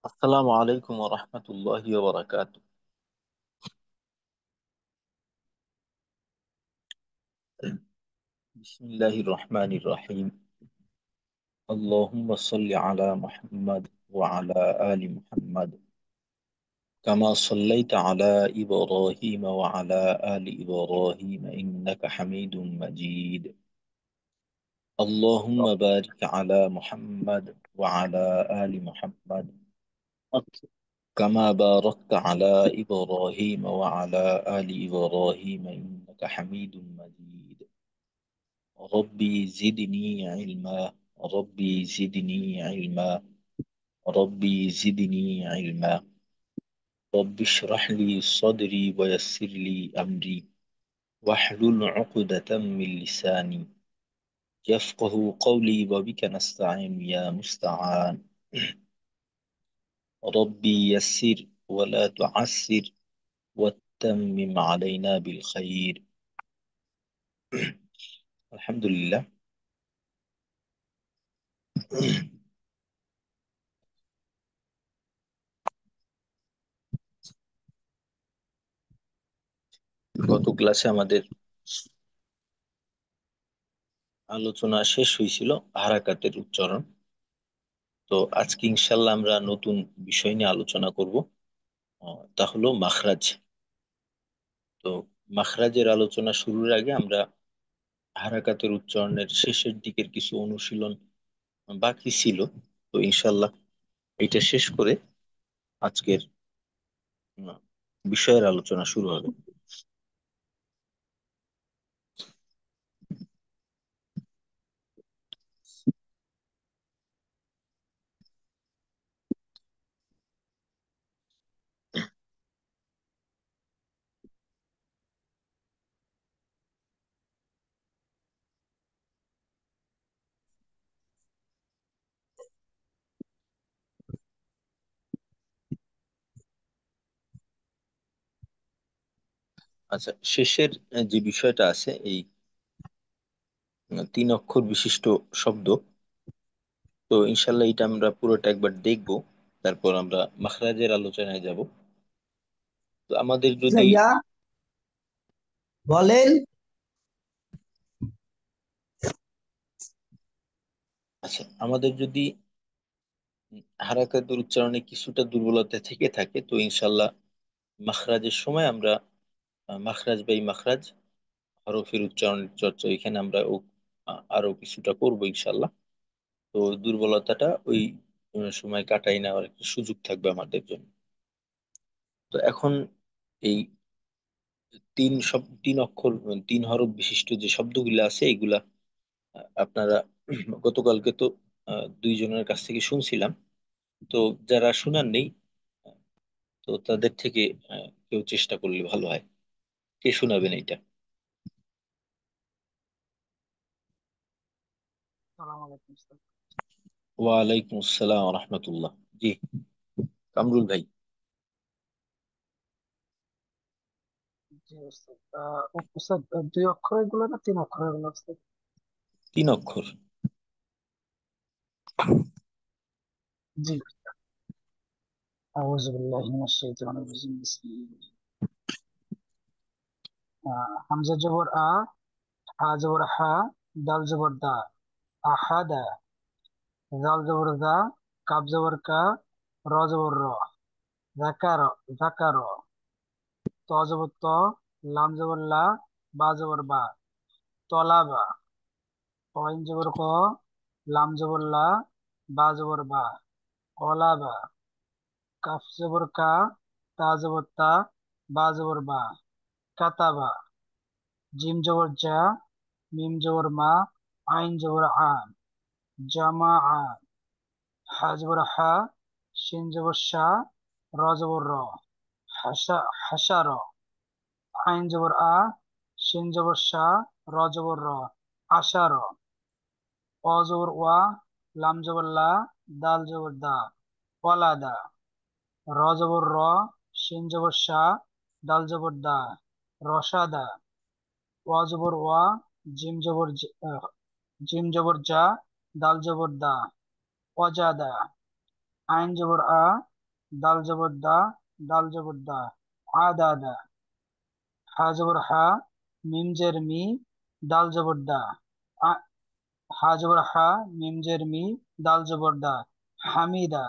السلام عليكم ورحمة الله وبركاته. بسم الله الرحمن الرحيم. اللهم صل على محمد وعلى آل محمد كما صليت على إبراهيم وعلى آل إبراهيم إنك حميد مجيد. اللهم بارك على محمد وعلى آل محمد كما باركت على إبراهيم وعلى آل إبراهيم إنك حميد مجيد. ربي زدني علما. ربي زدني علما. ربي زدني علما. رب اشرح لي صدري ويسر لي أمري واحلل عقدة من لساني يفقه قولي وبك نستعين يا مستعان. ربي يسر ولا تعسر وتمم علينا بالخير. الحمد لله. গত ক্লাসে আমাদের আলোচনা শেষ হয়েছিল হারাকাতের উচ্চারণ। তো আজকে ইনশাল্লাহ আমরা নতুন বিষয় নিয়ে আলোচনা করব। তা হলো মাখরাজ। তো মাখরাজের আলোচনা শুরুর আগে আমরা হারাকাতের উচ্চারণের শেষের দিকের কিছু অনুশীলন বাকি ছিল। তো ইনশাল্লাহ এটা শেষ করে আজকের উম, বিষয়ের আলোচনা শুরু হবে। আচ্ছা, শেষের যে বিষয়টা আছে এই তিন অক্ষর বিশিষ্ট শব্দ। তো ইনশাল্লাহ এটা আমরা পুরোটা একবার দেখব, তারপর আমরা মাখরাজের আলোচনায় যাব। তো আমাদের যদি ভাইয়া বলেন। আচ্ছা, আমাদের যদি হারাকাতের উচ্চারণে কিছুটা দুর্বলতা থেকে থাকে তো ইনশাল্লাহ মাখরাজের সময় আমরা মাখরাজ বাই মাখরাজ হরফের উচ্চারণের চর্চা এখানে আমরা আরো কিছুটা করবো ইনশাল্লাহ। তো দুর্বলতাটা ওই সময় কাটাই নেওয়ার একটা সুযোগ থাকবে আমাদের জন্য। তো এখন এই তিন অক্ষর তিন হরফ বিশিষ্ট যে শব্দগুলো আছে এগুলা আপনারা গতকালকে তো দুইজনের কাছ থেকে শুনছিলাম। তো যারা শুনার নেই, তো তাদের থেকে কেউ চেষ্টা করলে ভালো হয়। কে শোনাবেন এটা? সালাম আলাইকুম স্যার। ওয়ালাইকুম আসসালাম রহমতুল্লাহ। জি, কামরুল ভাই। জি ওস্তাদ। ওস্তাদ, দুই অক্ষরের গুলো না তিন অক্ষরের গুলো ওস্তাদ? তিন অক্ষর। জি। আউযু বিল্লাহি মিনাশ শাইতানির রাজিম। বিসমিল্লাহ। হামজা জবর আ, হা জবর হা, দাল জবর দা, আহাদা। জাল জবর দা, কাব জবর কা, র জবর র, যাকার, যাকার। ত জবর ত, লাম জবর লা, বা জবর বা, তলাবা। কইন জবর ক, লাম জবর লা, বা জবর বা, কলাবা। কাফ জবর কা, তা জবর তা, বা জবর বা, কাতাবা। জিম জবর জা, মিম জবর মা, আইন জবর আন, জামা আন। হা জবর হা, শিন জবর শা, র জবর র, হাসা হাসার। আইন জবর আ, শিন জবর শা, র জবর র, আশার। অ জবর ওয়া, লাম জবর লা, দাল জবর দা, ওয়ালাদা। র জবর র, শিন জবর শা, দাল জবর দা, রসাদা। ওয়া জবর ওয়া, জিম জবর জিম জবর জা, দাল জবর দা, অজাদা। আইন জবর আ, দাল জবর দা, দাল জবর দা, আদা দা। হা জবর হা, মিম জের মি, দাল জবর দা। আ- হা জবর হা, মিম জের মি, দাল জবর দা, হামিদা।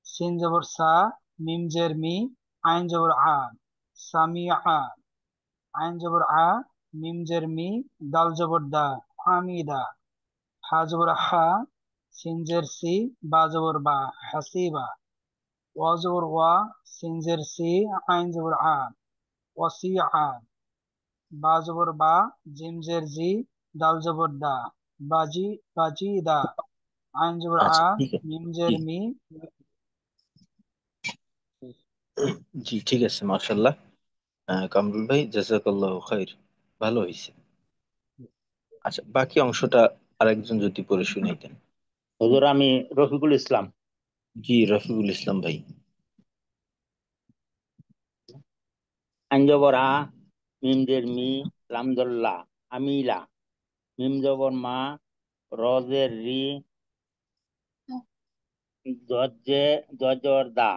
সিন জবর সা, মিম জের মি, আইন জবর আ, সামিআ। আইন জবর আ, মিম জের মি, দাল জবর দা, হামিদা। হা জবর হা, সিন জের সি, বা জবর বা, হাসিবা। ওয়া জবর ওয়া, সিন জের সি, আইন জবর আ, ওয়াসিআ। বা জবর বা, জিম জের জি, দাল জবর দা, বাজি, বাজিদা। আইন জবর আ, আচ্ছা ঠিক আছে। মিম জি জের মি। জি ঠিক আছে, মার্শাল্লাহ। কামরুল ভাই, জাজাকাল্লাহ খাইর, ভালো হয়েছে। আচ্ছা, বাকি অংশটা আরেকজন যদি পড়ে শুনাইতেন। হুজুর, আমি রফিকুল ইসলাম। জি, রফিকুল ইসলাম ভাই। আইন জবর আ, মিম জের মি, লাম জল্লা, আমিলা। মিম জবর মা, র জের রি, দজ জবর দা,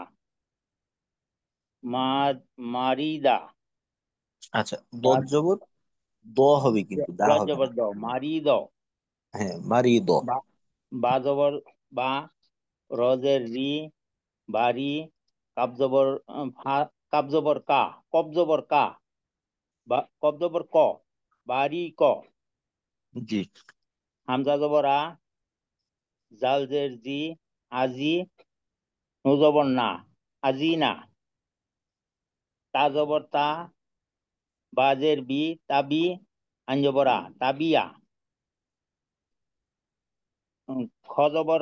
মা, মারিদা। আচ্ছা, বা দজ জবর দ হবে, কিন্তু দা দজ হবে জবর না। দ, মারিদ। হ্যাঁ, মারি দ। বা বা জবর বা, র জের রি, বাড়ি। কাব জবর ভা, কাব জবর কা, কব জবর কা, বা কব জবর ক, বাড়ি ক। জি। হামজা জবর আ, জাল জের জি, আজি। নু জবর না, আজি না। তা জবর তা, বাজের বি, তাবি। আইন জবর আ, তাবিয়া। খ জবর,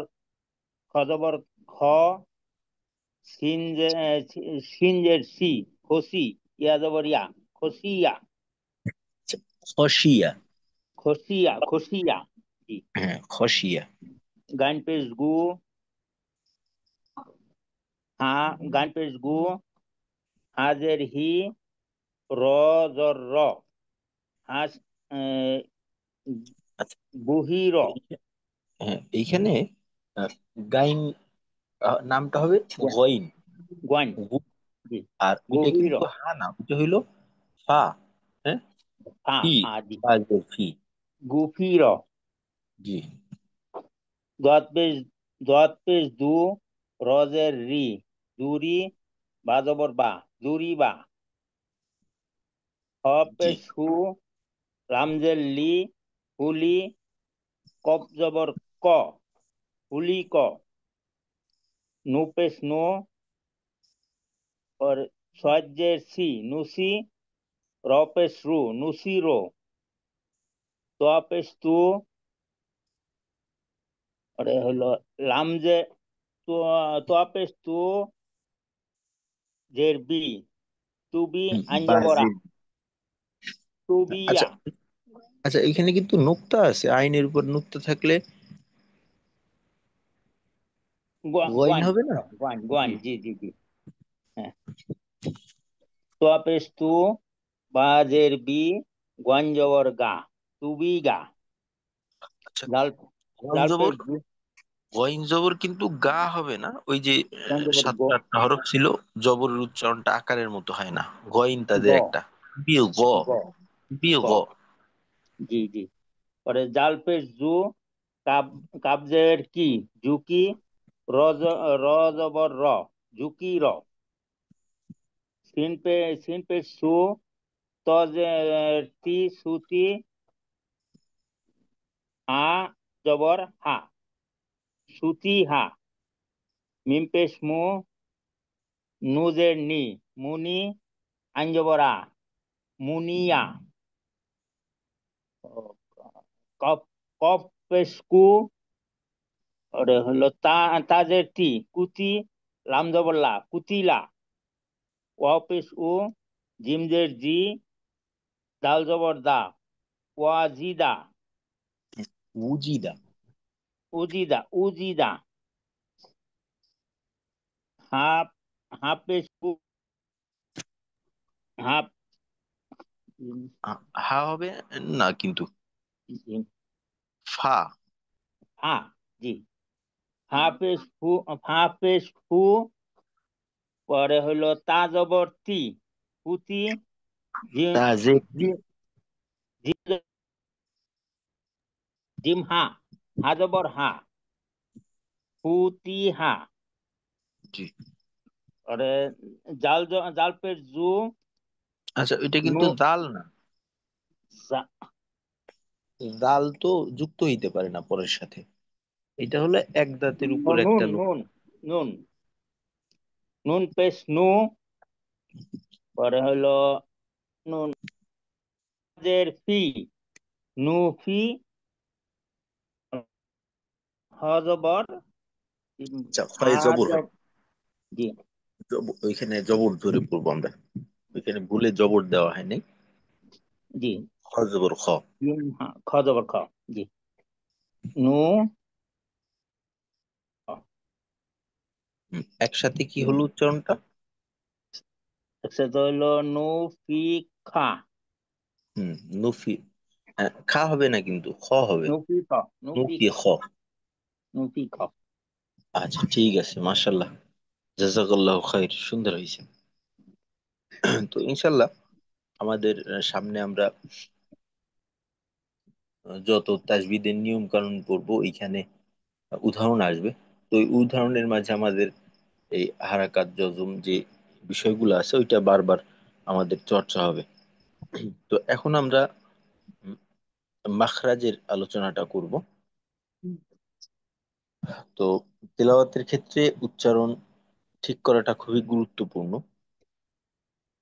খ জবর খ, সিন জের সি, খসি। ইয়া জবর ইয়া, খসিয়া। আচ্ছা, খসিয়া। খসিয়া, খসিয়া। জি। হ্যাঁ, খসিয়া। গাইন পেশ গু, হা। গাইন পেশ গু, হাজের হি, র জর র। হাস, আহ, আচ্ছা, গুহির। হ্যাঁ এইখানে আহ, গাইন নামটা হবে গইন। গোয়ান। গু- জি। আর ওইটা গভীর। কিন্তু হা না, ওইটা হইলো ফা। হ্যাঁ, হা, ফি। হা। জি। ফি। গুফির। জি। দত পেশ, দত পেশ দু, রজের রি, দুরি। বা জবর বা, দুরি বা। হ জি। পেশ হু, রামজের লি, হুলি। কপ জবর ক, হুলি ক। নু পেশ নো, और সজ্জের সি, নুসি। র পেশ রু, নুসি রো। তোয়া পেশ তু, ওরে হলো লামজে, তোয়া পেশ তু, জের বি, তুবি। আঞ্জবরা, বাজে। আচ্ছা। তুবিয়া। আচ্ছা, এখানে কিন্তু নুক্তা আছে, আইনের উপর নুক্তা থাকলে গইন গোয়ান, হবে না। গোয়ান, গোয়ান। জি। জি, জি, জি। হ্যাঁ। তোয়া পেশ তু, বাজের বি, গোয়াঞ্জবর গা, তুবি গা। আচ্ছা, লাল, গইন লাল জবর, পেশ দু, গইন জবর কিন্তু গা হবে না। ওই যে গোয়াঞ্জবর গ, সাতটা আটটা হরফ ছিল, জবরের উচ্চারণটা আকারের মতো হয় না। গইন গ, তাদের একটা বিয়ে গ, গ, বিয়ে গ। গ। জি, জি। পরে জাল পেশ জু, কাব, কাবজের কি, জুকি। রজ, র জবর র, জুকি র। সিন পেশ সু, তজের তি, সুতি। হা জবর হা, সুতি হা। মিম পেশ মু, নুজের নি, মুনি। আইন জবর আ, মুনিয়া। কপ, কপ পেশ কু, ওরে হলো তা, তাজের তি, কুতি। লাম জবর লা, কুতিলা। ওয়া পেশ উ, জিমজের জি, দাল জবর দা, ওয়াজিদা। উজিদা। উজিদা, উজিদা। হাফ, হাফ পেশ কু, হাফ। হা হবে না কিন্তু, ফা। হা। জি। হা পেশ ফু, হা পেশ ফু, পরে হইলো তা জবর তি, পুতি। জিম, তা যে কি? জিম, জিম, জিম হা, হা জবর হা, পুতি হা। জি। পরে জাল জাল পেশ জু, আচ্ছা, ওইটা নু, কিন্তু দাল না। জা- দাল তো যুক্ত হইতে পারে না পরের সাথে। এটা হলো এক দাঁতের উপর নুন একটা লোক। নুন নুন, নুন পেশ নু। পরে হইলো নুন জের ফি, নু ফি। হ জবর আচ্ছা, হা হয় জবর হয়। জি ওইখানে জবর ধরে পড়বো আমরা। ওইখানে ভুলে জবর দেওয়া হয়নি। জি। খ জবর খ। জিম হা, খ জবর খ। জি। নু, একসাথে কি হলো উচ্চারণটা? একসাথে হইলো নু ফি খা। হম। নুফি। হ্যাঁ, খা হবে না, কিন্তু খ হবে। নু ফি খ, নু ফি নুফি খ, খ। নু ফি খ। আচ্ছা, ঠিক আছে, মাশাল্লাহ। জাজাকাল্লাহ খাইর, সুন্দর হয়েছে। তো ইনশাল্লাহ আমাদের সামনে আমরা যত তাজবিদের নিয়ম কানুন পড়বো, এখানে উদাহরণ আসবে। তো এই উদাহরণের মাঝে আমাদের এই হারাকাত জজম যে বিষয়গুলো আছে, ওইটা বারবার আমাদের চর্চা হবে। তো এখন আমরা উম, মাখরাজের আলোচনাটা করব। তো তেলাওয়াতের ক্ষেত্রে উচ্চারণ ঠিক করাটা খুবই গুরুত্বপূর্ণ।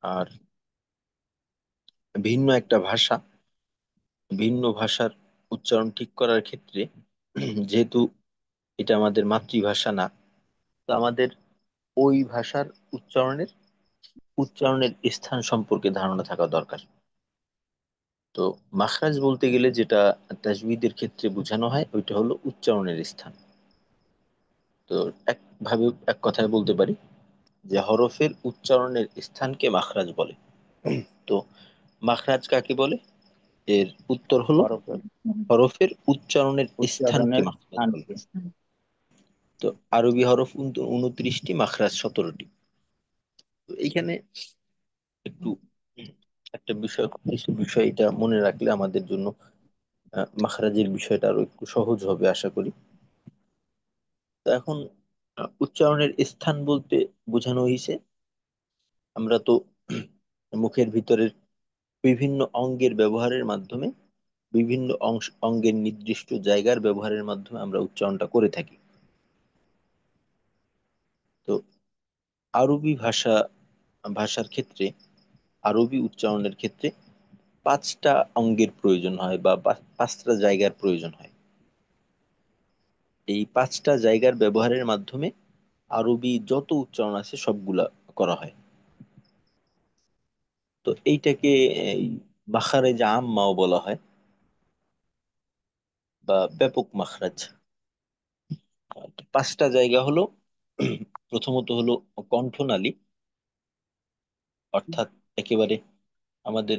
আর ভিন্ন একটা ভাষা, ভিন্ন ভাষার উচ্চারণ ঠিক করার ক্ষেত্রে যেহেতু এটা আমাদের মাতৃভাষা না, তো আমাদের ওই ভাষার উচ্চারণের উচ্চারণের স্থান সম্পর্কে ধারণা থাকা দরকার। তো মাখরাজ বলতে গেলে যেটা তাজবিদের ক্ষেত্রে বোঝানো হয়, ওইটা হলো উচ্চারণের স্থান। তো এক কথায় বলতে পারি যে হরফের উচ্চারণের স্থানকে মাখরাজ বলে। তো মাখরাজ কাকে বলে? এর উত্তর হলো হরফের হরফের উচ্চারণের স্থানকে উচ্চারণের মাখরাজ বলে। স্থানকে। তো আরবি হরফ 29টি, মাখরাজ 17টি। তো এইখানে একটু একটা বিষয়, কিছু বিষয় এটা মনে রাখলে আমাদের জন্য মাখরাজের বিষয়টা আরো একটু সহজ হবে আশা করি। তো এখন উচ্চারণের স্থান বলতে বোঝানো হয়েছে, আমরা তো মুখের ভিতরের বিভিন্ন অঙ্গের ব্যবহারের মাধ্যমে, বিভিন্ন অঙ্গের নির্দিষ্ট জায়গার ব্যবহারের মাধ্যমে আমরা উচ্চারণটা করে থাকি। তো আরবি ভাষার ক্ষেত্রে, আরবি উচ্চারণের ক্ষেত্রে 5টা অঙ্গের প্রয়োজন হয়, বা 5টা জায়গার প্রয়োজন হয়। এই 5টা জায়গার ব্যবহারের মাধ্যমে আরবি যত উচ্চারণ আছে সবগুলা করা হয়। তো এইটাকে এই মাখারেজ আম্মাও বলা হয়, বা ব্যাপক মাখরাজ। তো 5টা জায়গা হলো, প্রথমত হলো কণ্ঠনালী, অর্থাৎ একেবারে আমাদের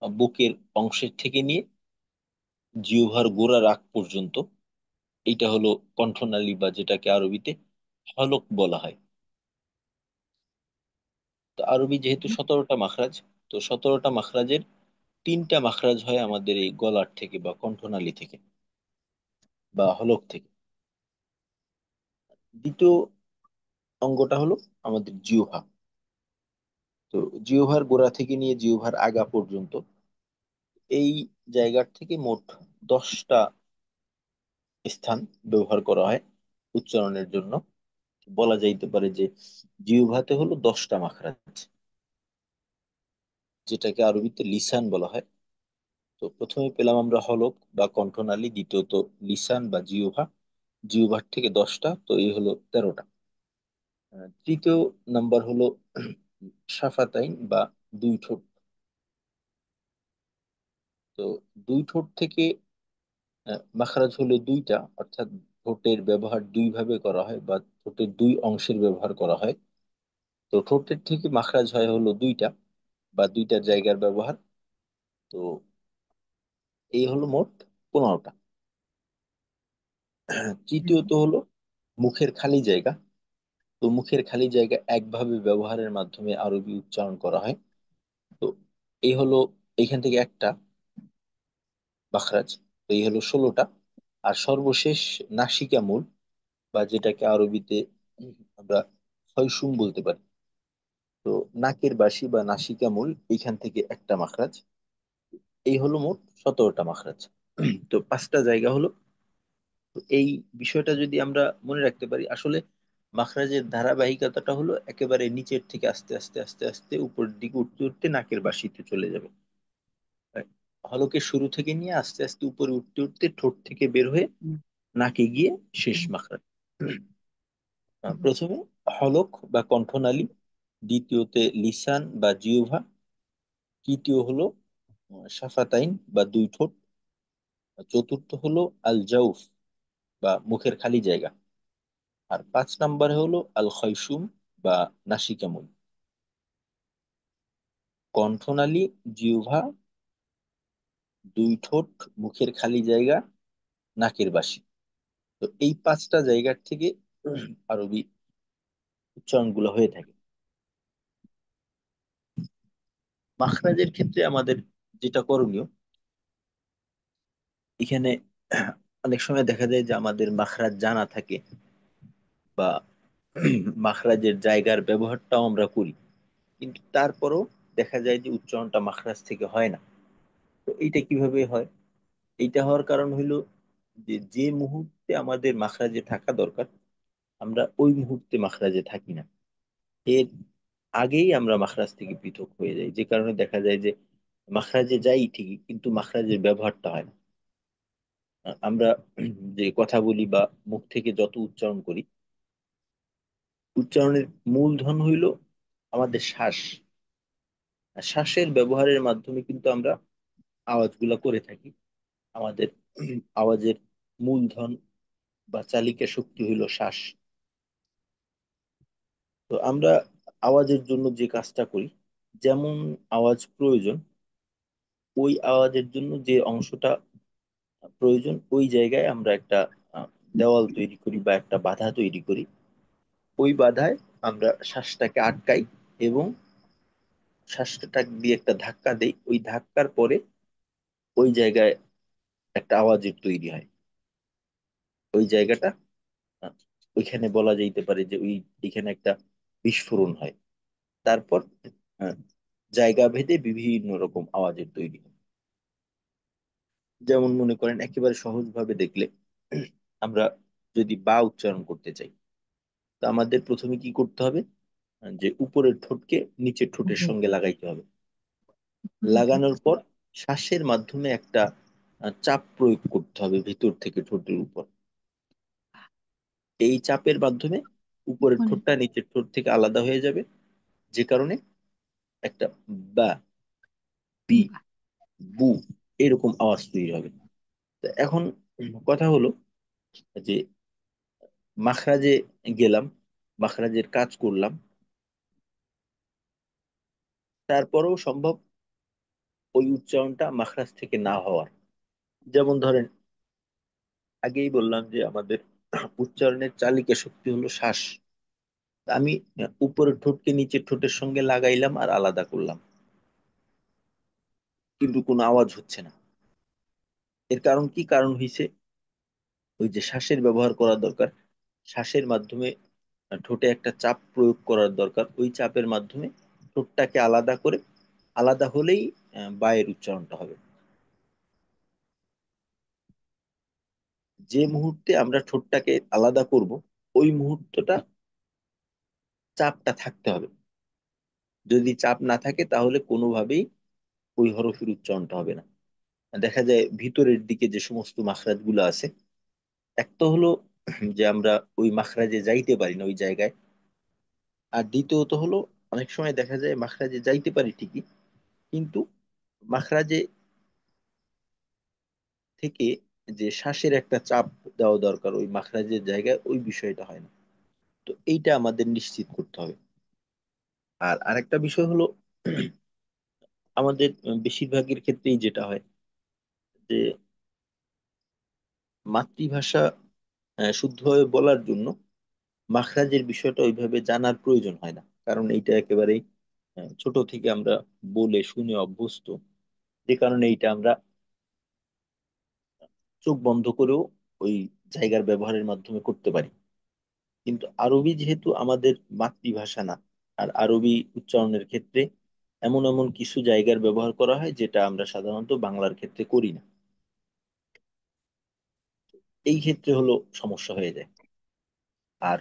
বুকের অংশের থেকে নিয়ে জিহ্বার গোড়ার আগ পর্যন্ত, এইটা হলো কণ্ঠনালী, বা যেটাকে আরবিতে হলক বলা হয়। তো আরবি যেহেতু 17টা মাখরাজ, তো 17টা মাখরাজের 3টা মাখরাজ হয় আমাদের এই গলার থেকে বা কণ্ঠনালী থেকে বা হলক থেকে। দ্বিতীয় অঙ্গটা হলো আমাদের জিহ্বা। তো জিহ্বার গোড়া থেকে নিয়ে জিহ্বার আগা পর্যন্ত, এই জায়গার থেকে মোট 10টা স্থান ব্যবহার করা হয় উচ্চারণের জন্য। বলা যাইতে পারে যে জিহ্বাতে হলো 10টা মাখরাজ, যেটাকে আরবিতে লিসান বলা হয়। তো প্রথমে পেলাম আমরা হলক বা কণ্ঠনালী, দ্বিতীয়ত লিসান বা জিহ্বা। জিহ্বার থেকে 10টা, তো এই হলো 13টা। তৃতীয় নাম্বার হলো শাফাতাইন বা দুই ঠোঁট। তো দুই ঠোঁট থেকে মাখরাজ হলো 2টা, অর্থাৎ ঠোঁটের ব্যবহার দুই ভাবে করা হয়, বা ঠোঁটের দুই অংশের ব্যবহার করা হয়। তো ঠোঁটের থেকে মাখরাজ হয় হলো 2টা, বা 2টা জায়গার ব্যবহার। তো এই হলো মোট 15টা। তৃতীয়ত হলো মুখের খালি জায়গা। তো মুখের খালি জায়গা একভাবে ব্যবহারের মাধ্যমে আরবি উচ্চারণ করা হয়। তো এই হলো, এইখান থেকে একটা মাখরাজ। তো এই হলো 16টা। আর সর্বশেষ নাসিকা মূল, বা যেটাকে আরবিতে আমরা খয়সুম বলতে পারি। তো নাকের বাসি বা নাসিকা মূল, এইখান থেকে একটা মাখরাজ। এই হলো মোট 17টা মাখরাজ। তো 5টা জায়গা হলো। তো এই বিষয়টা যদি আমরা মনে রাখতে পারি, আসলে মাখরাজের ধারাবাহিকতাটা হলো একেবারে নিচের থেকে আস্তে আস্তে আস্তে আস্তে উপরের দিকে উঠতে উঠতে নাকের বাসিতে চলে যাবে। হলকে শুরু থেকে নিয়ে আস্তে আস্তে উপরে উঠতে উঠতে ঠোঁট থেকে বের হয়ে নাকে গিয়ে শেষ মাখরাজ। প্রথমে হলক বা কণ্ঠনালী, দ্বিতীয়তে লিসান বা জিহ্বা, তৃতীয় হলো শাফাতাইন বা দুই ঠোঁট, চতুর্থ হলো আল জাউফ বা মুখের খালি জায়গা, আর 5 নম্বরে হলো আল খয়সুম বা নাসিকামুল। কণ্ঠনালী, জিহ্বা, দুই ঠোঁট, মুখের খালি জায়গা, নাকের বাসি। তো এই 5টা জায়গার থেকে আরবি উচ্চারণগুলো হয়ে থাকে। মাখরাজের ক্ষেত্রে আমাদের যেটা করণীয়, এখানে অনেক সময় দেখা যায় যে আমাদের মাখরাজ জানা থাকে, বা মাখরাজের জায়গার ব্যবহারটাও আমরা করি, কিন্তু তারপরও দেখা যায় যে উচ্চারণটা মাখরাজ থেকে হয় না। তো এইটা কিভাবে হয়? এইটা হওয়ার কারণ হইলো যে যে মুহূর্তে আমাদের মাখরাজে থাকা দরকার, আমরা ওই মুহূর্তে মাখরাজে থাকি না। এর আগেই আমরা মাখরাজ থেকে পৃথক হয়ে যাই, যে কারণে দেখা যায় যে মাখরাজে যাই ঠিকই, কিন্তু মাখরাজের ব্যবহারটা হয় না। আমরা যে কথা বলি বা মুখ থেকে যত উচ্চারণ করি, উচ্চারণের মূলধন হইল আমাদের শ্বাস। আর শ্বাসের ব্যবহারের মাধ্যমে কিন্তু আমরা আওয়াজগুলা করে থাকি। আমাদের আওয়াজের মূলধন বা চালিকা শক্তি হইল শ্বাস। তো আমরা আওয়াজের জন্য যে কাজটা করি, যেমন আওয়াজ প্রয়োজন, ওই আওয়াজের জন্য যে অংশটা প্রয়োজন, ওই জায়গায় আমরা একটা আহ, দেওয়াল তৈরি করি বা একটা বাধা তৈরি করি। ওই বাধায় আমরা শ্বাসটাকে আটকাই এবং শ্বাসটা দিয়ে একটা ধাক্কা দেই। ওই ধাক্কার পরে ওই জায়গায় একটা আওয়াজের তৈরি হয়। ওই জায়গাটা আহ, ওইখানে বলা যাইতে পারে যে এখানে একটা বিস্ফোরণ হয়। তারপর আহ, জায়গা ভেদে বিভিন্ন রকম আওয়াজের তৈরি হয়। যেমন মনে করেন একেবারে সহজ ভাবে দেখলে, আমরা যদি বা উচ্চারণ করতে চাই, তো আমাদের প্রথমে কি করতে হবে? যে উপরের ঠোঁটকে নিচের ঠোঁটের সঙ্গে লাগাইতে হবে। লাগানোর পর শ্বাসের মাধ্যমে একটা চাপ প্রয়োগ করতে হবে ভিতর থেকে ঠোঁটের উপর। এই চাপের মাধ্যমে উপরের ঠোঁটটা নিচের ঠোঁট থেকে আলাদা হয়ে যাবে, যে কারণে একটা বা, বি, বু এরকম আওয়াজ তৈরি হবে। তো এখন কথা হলো যে মাখরাজে গেলাম, মাখরাজের কাজ করলাম, তারপরেও সম্ভব ওই উচ্চারণটা মাখরাজ থেকে না হওয়ার। যেমন ধরেন, আগেই বললাম যে আমাদের উচ্চারণের চালিকা শক্তি হলো শ্বাস। তা আমি উপরের ঠোঁটকে নিচের ঠোঁটের সঙ্গে লাগাইলাম আর আলাদা করলাম, কিন্তু কোনো আওয়াজ হচ্ছে না। এর কারণ কি? কারণ হইছে ওই যে শ্বাসের ব্যবহার করা দরকার, শ্বাসের মাধ্যমে ঠোঁটে একটা চাপ প্রয়োগ করার দরকার। ওই চাপের মাধ্যমে ঠোঁটটাকে আলাদা করে, আলাদা হলেই বায়ের উচ্চারণটা হবে। যে মুহূর্তে আমরা ঠোঁটটাকে আলাদা করব, ওই মুহূর্তটা চাপটা থাকতে হবে। যদি চাপ না থাকে তাহলে কোনোভাবেই ওই হরফের উচ্চারণটা হবে না। দেখা যায় ভিতরের দিকে যে সমস্ত মাখরাজ গুলো আছে, এক তো হলো যে আমরা ওই মাখরাজে যাইতে পারি না ওই জায়গায়, আর দ্বিতীয়ত হলো অনেক সময় দেখা যায় মাখরাজে যাইতে পারি ঠিকই, কিন্তু মাখরাজে থেকে যে শ্বাসের একটা চাপ দেওয়া দরকার ওই মাখরাজের জায়গায়, ওই বিষয়টা হয় না। তো এইটা আমাদের নিশ্চিত করতে হবে। আর আরেকটা বিষয় হলো, আমাদের বেশিরভাগের ক্ষেত্রেই যেটা হয় যে মাতৃভাষা শুদ্ধভাবে বলার জন্য মাখরাজের বিষয়টা ওইভাবে জানার প্রয়োজন হয় না, কারণ এইটা একেবারেই ছোট থেকে আমরা বলে শুনে অভ্যস্ত, যে কারণে এইটা আমরা চোখ বন্ধ করেও ওই জায়গার ব্যবহারের মাধ্যমে করতে পারি। কিন্তু আরবি যেহেতু আমাদের মাতৃভাষা না, আর আরবি উচ্চারণের ক্ষেত্রে এমন এমন কিছু জায়গার ব্যবহার করা হয় যেটা আমরা সাধারণত বাংলার ক্ষেত্রে করি না। এই ক্ষেত্রে হলো সমস্যা হয়ে যায়। আর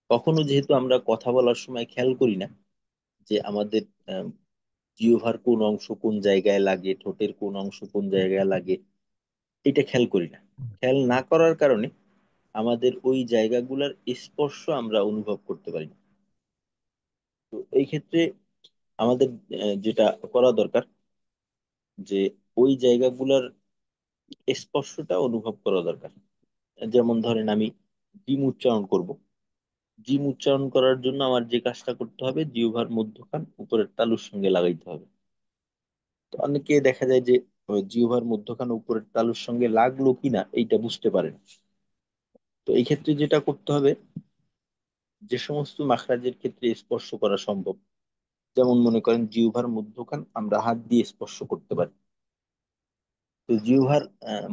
কখনো যেহেতু আমরা কথা বলার সময় খেয়াল করি না যে আমাদের জিহ্বার কোন অংশ কোন জায়গায় লাগে, ঠোঁটের কোন অংশ কোন জায়গায় লাগে, এটা খেয়াল করি না। খেয়াল না করার কারণে আমাদের ওই জায়গাগুলোর স্পর্শ আমরা অনুভব করতে পারি না। তো এই ক্ষেত্রে আমাদের যেটা করা দরকার, যে ওই জায়গাগুলোর স্পর্শটা অনুভব করা দরকার। যেমন ধরেন আমি জিম উচ্চারণ করব, জিম উচ্চারণ করার জন্য আমার যে কাজটা করতে হবে, জিহ্বার মধ্যখান উপরের তালুর সঙ্গে লাগাইতে হবে। তো অনেকে দেখা যায় যে জিহ্বার মধ্যখান উপরের তালুর সঙ্গে লাগলো কিনা এইটা বুঝতে পারে না। তো এই ক্ষেত্রে যেটা করতে হবে, যে সমস্ত মাখরাজের ক্ষেত্রে স্পর্শ করা সম্ভব, যেমন মনে করেন জিহ্বার মধ্যখান আমরা হাত দিয়ে স্পর্শ করতে পারি। তো জিহ্বার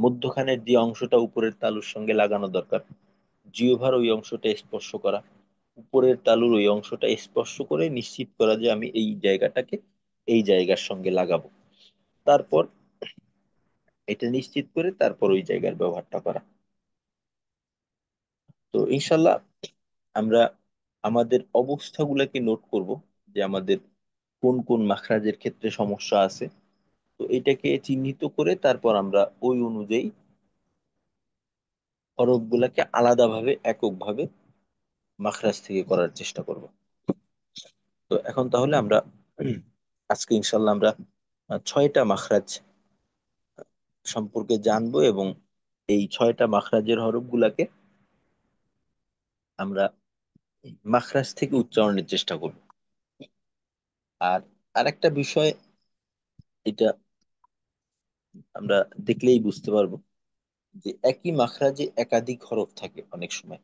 মধ্যখানের যে অংশটা উপরের তালুর সঙ্গে লাগানো দরকার, জিহ্বার ওই অংশটা স্পর্শ করা, উপরের তালুর ওই অংশটা স্পর্শ করে নিশ্চিত করা যে আমি এই জায়গাটাকে এই জায়গার সঙ্গে লাগাবো। তারপর এটা নিশ্চিত করে তারপর ওই জায়গার ব্যবহারটা করা। তো ইনশাল্লাহ আমরা আমাদের অবস্থাগুলোকে নোট করব, যে আমাদের কোন কোন মাখরাজের ক্ষেত্রে সমস্যা আছে। তো এটাকে চিহ্নিত করে তারপর আমরা ওই অনুযায়ী হরফগুলাকে আলাদাভাবে এককভাবে মাখরাজ থেকে করার চেষ্টা করব। তো এখন তাহলে আমরা আজকে ইনশাল্লাহ আমরা 6টা মাখরাজ সম্পর্কে জানবো, এবং এই 6টা মাখরাজের হরফগুলাকে আমরা মাখরাজ থেকে উচ্চারণের চেষ্টা করব। আর আরেকটা বিষয়, এটা আমরা দেখলেই বুঝতে পারবো যে একই মাখরাজে একাধিক হরফ থাকে অনেক সময়,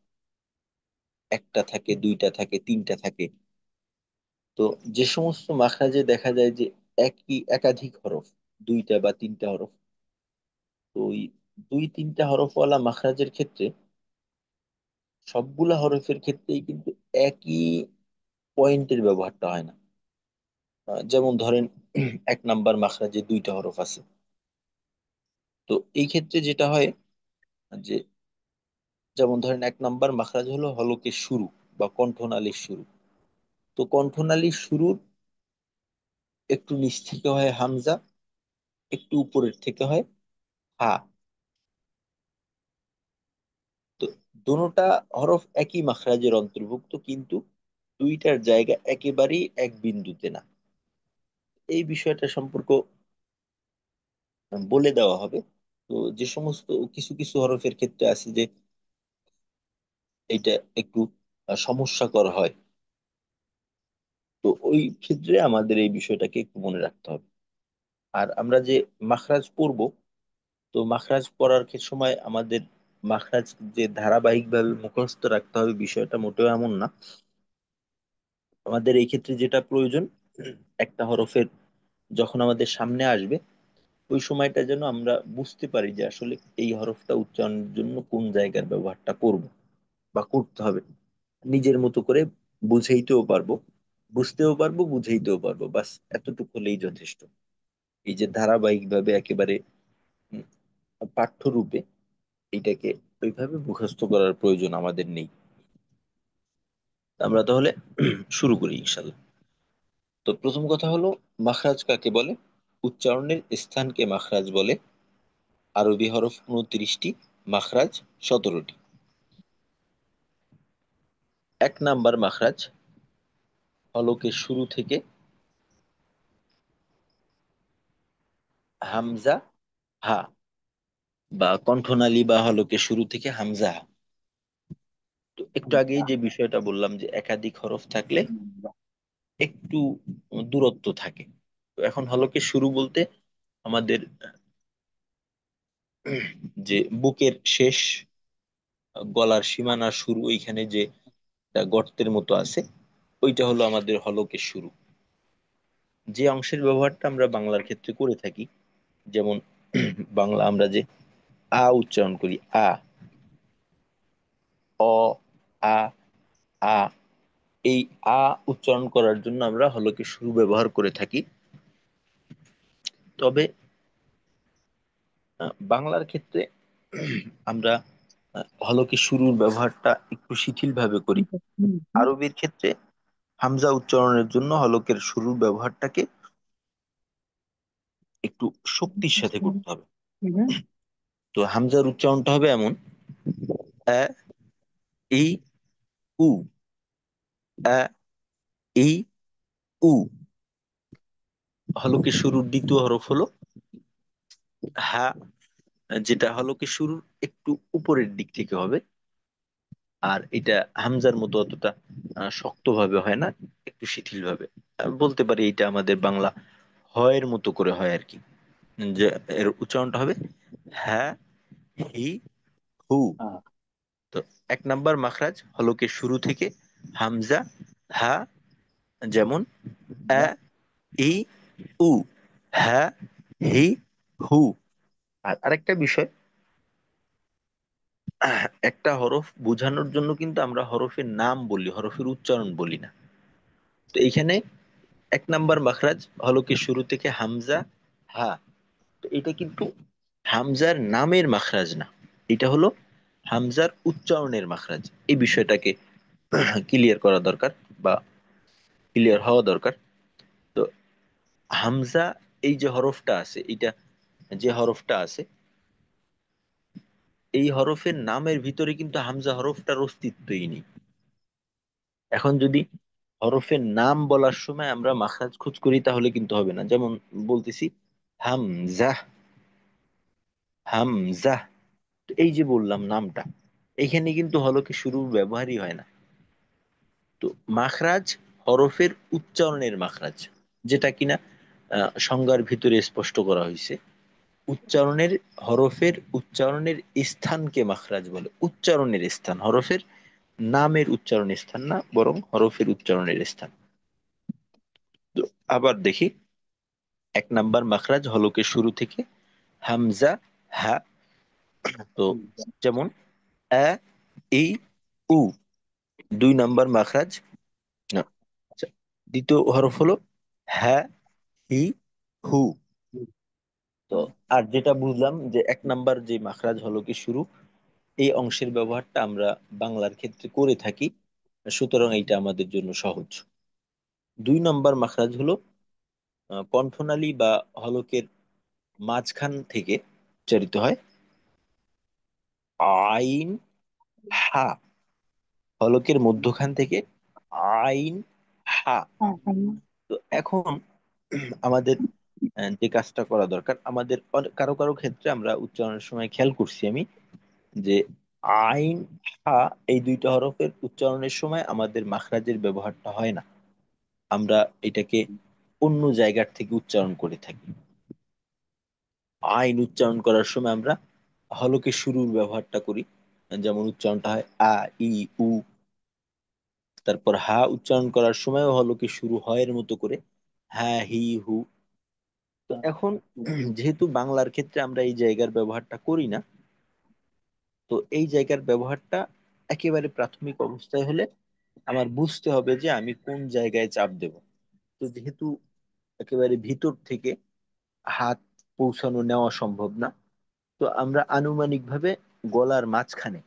একটা থাকে, দুইটা থাকে, তিনটা থাকে। তো যে সমস্ত মাখরাজে দেখা যায় যে একই একাধিক হরফ, দুইটা বা তিনটা হরফ, তো ওই দুই তিনটা হরফওয়ালা মাখরাজের ক্ষেত্রে সবগুলা হরফের ক্ষেত্রেই কিন্তু একই পয়েন্টের ব্যবহারটা হয় না। যেমন ধরেন 1 নাম্বার মাখরাজে 2টা হরফ আছে। তো এই ক্ষেত্রে যেটা হয় যে, যেমন ধরেন 1 নাম্বার মাখরাজ হলো হলকের শুরু বা কণ্ঠনালীর শুরু। তো কণ্ঠনালীর শুরুর একটু নিচ থেকে হয় হামজা, একটু উপরের থেকে হয় হা। তো দোনোটা হরফ একই মাখরাজের অন্তর্ভুক্ত, কিন্তু দুইটার জায়গা একেবারেই এক বিন্দুতে না। এই বিষয়টা সম্পর্ক বলে দেওয়া হবে। তো যে সমস্ত কিছু কিছু হরফের ক্ষেত্রে আছে যে এটা একটু সমস্যাকর হয়, তো ওই ক্ষেত্রে আমাদের এই বিষয়টাকে একটু মনে রাখতে হবে। আর আমরা যে মাখরাজ পড়বো, তো মাখরাজ পড়ার সময় আমাদের মাখরাজ যে ধারাবাহিকভাবে মুখস্থ রাখতে হবে বিষয়টা মোটেও এমন না। আমাদের এই ক্ষেত্রে যেটা প্রয়োজন, একটা হরফের যখন আমাদের সামনে আসবে, ওই সময়টা যেন আমরা বুঝতে পারি যে আসলে এই হরফটা উচ্চারণের জন্য কোন জায়গার ব্যবহারটা করব বা করতে হবে। নিজের মতো করে বুঝাইতেও পারবো, বুঝতেও পারবো, বুঝাইতেও পারবো, বাস এতটুকু হলেই যথেষ্ট। এই যে ধারাবাহিক ভাবে একেবারে উম, পাঠ্যরূপে এইটাকে ওইভাবে মুখস্থ করার প্রয়োজন আমাদের নেই। আমরা তাহলে শুরু করি ইনশাল্লাহ। তো প্রথম কথা হলো, মাখরাজ কাকে বলে? উচ্চারণের স্থানকে মাখরাজ বলে। আরবি হরফ 29টি, মাখরাজ 17টি। 1 নাম্বার মাখরাজ হলকের শুরু থেকে হামজা হা, বা কণ্ঠনালী বা হলকের শুরু থেকে হামজা হা। তো একটু আগেই যে বিষয়টা বললাম যে একাধিক হরফ থাকলে একটু দূরত্ব থাকে। তো এখন হলকের শুরু বলতে আমাদের যে বুকের শেষ, গলার সীমানা শুরু, এইখানে যে একটা গর্তের মতো আছে, ওইটা হলো আমাদের হলকের শুরু। যে অংশের ব্যবহারটা আমরা বাংলার ক্ষেত্রে করে থাকি, যেমন বাংলা আমরা যে আ উচ্চারণ করি, আ, অ, আ, আ, এই আ উচ্চারণ করার জন্য আমরা হলকের শুরু ব্যবহার করে থাকি। তবে বাংলার ক্ষেত্রে আমরা হলকের শুরুর ব্যবহারটা একটু শিথিল ভাবে করি। আরবির ক্ষেত্রে হামজা উচ্চারণের জন্য হলকের শুরুর ব্যবহারটাকে একটু শক্তির সাথে করতে হবে। তো হামজার উচ্চারণটা হবে এমন: আ, ই, উ, আ, ই, উ। হলকের শুরুর দ্বিতীয় হরফ হলো হা, যেটা হলকের শুরুর একটু উপরের দিক থেকে হবে। আর এটা হামজার মতো অতটা শক্তভাবে হয় না, একটু শিথিল ভাবে। বলতে পারি এটা আমাদের বাংলা হয়ের মতো করে হয় আর কি। যে এর উচ্চারণটা হবে হ্যাঁ, হি, হু। হ্যাঁ, তো এক নাম্বার মাখরাজ হলকের শুরু থেকে হামজা, হা, যেমন আ, ই, উ, হা, হি, হু। আর আরেকটা বিষয়, একটা হরফ বোঝানোর জন্য কিন্তু আমরা হরফের নাম বলি, হরফের উচ্চারণ বলি না। তো এইখানে এক নাম্বার মাখরাজ হলকের শুরু থেকে হামজা, হা। তো এটা কিন্তু হামজার নামের মাখরাজ না, এটা হলো হামজার উচ্চারণের মাখরাজ। এই বিষয়টাকে ক্লিয়ার করা দরকার, বা ক্লিয়ার হওয়া দরকার। তো হামজা, এই যে হরফটা আছে, এটা যে হরফটা আছে, এই হরফের নামের ভিতরে কিন্তু হামজা হরফটার অস্তিত্বই নেই। এখন যদি হরফের নাম বলার সময় আমরা মাখরাজ খোঁজ করি তাহলে কিন্তু হবে না। যেমন বলতেছি হামজা, হামজা। তো এই যে বললাম নামটা, এখানে কিন্তু হলকে শুরুর ব্যবহারই হয় না। তো মাখরাজ হরফের উচ্চারণের মাখরাজ, যেটা কিনা সংজ্ঞার ভিতরে স্পষ্ট করা হয়েছে। উচ্চারণের, হরফের উচ্চারণের স্থানকে মাখরাজ বলে। উচ্চারণের স্থান, হরফের নামের উচ্চারণের স্থান না, বরং হরফের উচ্চারণের স্থান। তো আবার দেখি, এক নাম্বার মাখরাজ হলকের শুরু থেকে হামজা, হা। তো যেমন আ, ই, উ। দুই নাম্বার মাখরাজ, না, আচ্ছা, দ্বিতীয় হরফ হলো হ্যাঁ, হি, হু। তো আর যেটা বুঝলাম যে এক নাম্বার যে মাখরাজ হলকে শুরু, এই অংশের ব্যবহারটা আমরা বাংলার ক্ষেত্রে করে থাকি, সুতরাং এটা আমাদের জন্য সহজ। দুই নম্বর মাখরাজ হলো কণ্ঠনালী বা হলকের মাঝখান থেকে উচ্চারিত হয়, আইন, হা। হলকের মধ্যখান থেকে আইন, হা। তো এখন আমাদের যে কাজটা করা দরকার, আমাদের কারো কারো ক্ষেত্রে আমরা উচ্চারণের সময় খেয়াল করছি আমি, যে আইন, হা, এই দুইটা হরফের উচ্চারণের সময় আমাদের মাখরাজের ব্যবহারটা হয় না। আমরা এটাকে অন্য জায়গার থেকে উচ্চারণ করে থাকি। আইন উচ্চারণ করার সময় আমরা হলকে শুরুর ব্যবহারটা করি, যেমন উচ্চারণটা হয় আ, ই, উ। তারপর হা উচ্চারণ করার সময়ও হলকে শুরু হয় এর মতো করে, হ্যাঁ, হি, হু। তো এখন যেহেতু বাংলার ক্ষেত্রে আমরা এই জায়গার ব্যবহারটা করি না, তো এই জায়গার ব্যবহারটা একেবারে প্রাথমিক অবস্থায় হলে আমার বুঝতে হবে যে আমি কোন জায়গায় চাপ দেব। তো যেহেতু একেবারে ভিতর থেকে হাত পৌঁছানো নেওয়া সম্ভব না, তো আমরা আনুমানিক ভাবে গলার মাঝখানে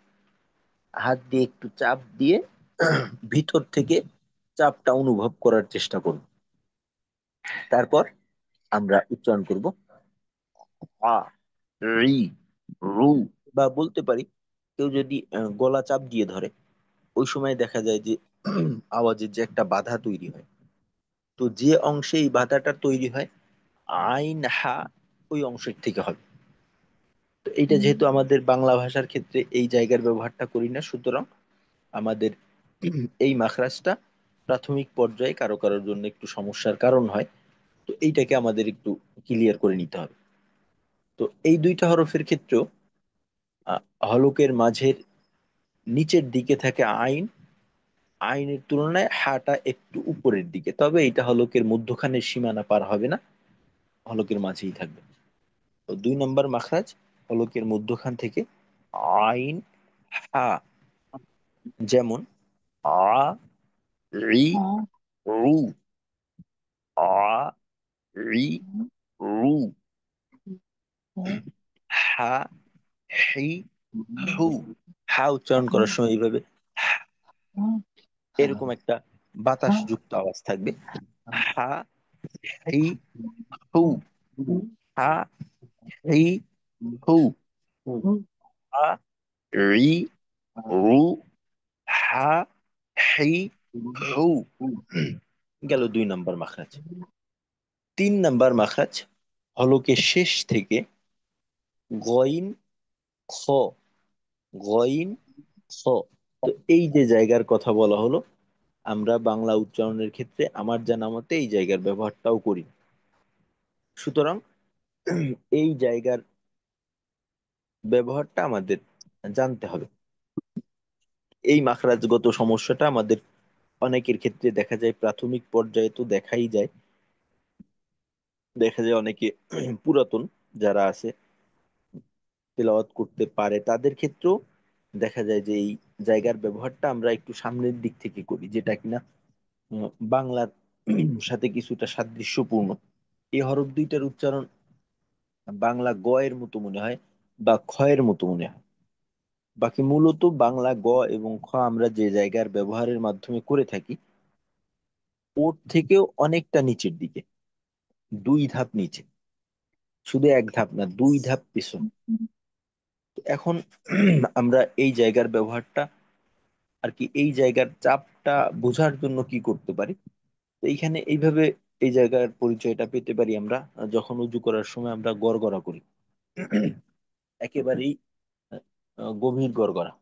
হাত দিয়ে একটু চাপ দিয়ে ভিতর থেকে চাপটা অনুভব করার চেষ্টা করব। তারপর আমরা উচ্চারণ করব আ, রি, রু। বা বলতে পারি, কেউ যদি গলা চাপ দিয়ে ধরে, ওই সময় দেখা যায় যে আওয়াজের যে একটা বাধা তৈরি হয়। তো যে অংশে এই বাধাটা তৈরি হয়, আইন, হা, ওই অংশের থেকে হবে। তো এইটা যেহেতু আমাদের বাংলা ভাষার ক্ষেত্রে এই জায়গার ব্যবহারটা করি না, সুতরাং আমাদের এই মাখরাজটা প্রাথমিক পর্যায়ে কারো কারোর জন্য একটু সমস্যার কারণ হয়। তো এইটাকে আমাদের একটু ক্লিয়ার করে নিতে হবে। তো এই দুইটা হরফের ক্ষেত্রেও হলকের মাঝের নিচের দিকে থাকে আইন, আইনের তুলনায় হাটা একটু উপরের দিকে, তবে এটা হলকের মধ্যখানের সীমানা পার হবে না, হলকের মাঝেই থাকবে। তো 2 নম্বর মাখরাজ হলকের মধ্যখান থেকে আইন হা। যেমন আ রি রু, আ রি রু, হা হি হু। হা উচ্চারণ করার সময় এইভাবে এরকম একটা বাতাস যুক্ত আওয়াজ থাকবে। হা হি হু, হা হি হু, আ রি রু, হা হি হু। গেল 2 নম্বর মাখরাজ। 3 নম্বর মাখরাজ হলকে শেষ থেকে গইন খ, গইন খ। তো এই যে জায়গার কথা বলা হলো, আমরা বাংলা উচ্চারণের ক্ষেত্রে আমার জানা মতে এই জায়গার ব্যবহারটাও করি। সুতরাং এই জায়গার ব্যবহারটা আমাদের জানতে হবে। এই মাখরাজগত সমস্যাটা আমাদের অনেকের ক্ষেত্রে দেখা যায়, প্রাথমিক পর্যায়ে তো দেখাই যায়, দেখা যায় অনেকে পুরাতন যারা আছে তেলাওয়াত করতে পারে তাদের ক্ষেত্রেও দেখা যায় যে এই জায়গার ব্যবহারটা আমরা একটু সামনের দিক থেকে করি, যেটা কিনা বাংলার সাথে কিছুটা সাদৃশ্যপূর্ণ। এই হরফ দুইটার উচ্চারণ বাংলা গ এর মতো মনে হয় বা খ এর মতো মনে হয়। বাকি মূলত বাংলা গ এবং খ আমরা যে জায়গার ব্যবহারের মাধ্যমে করে থাকি, ওর থেকেও অনেকটা নিচের দিকে, 2 ধাপ নিচে, শুধু 1 ধাপ না, 2 ধাপ পিছনে। এখন আমরা এই জায়গার ব্যবহারটা আর কি, এই জায়গার চাপটা বোঝার জন্য কি করতে পারি। তো এইখানে এইভাবে এই জায়গার পরিচয়টা পেতে পারি আমরা, যখন উজু করার সময় আমরা গড়গড়া করি, একেবারেই গভীর গড়গড়া,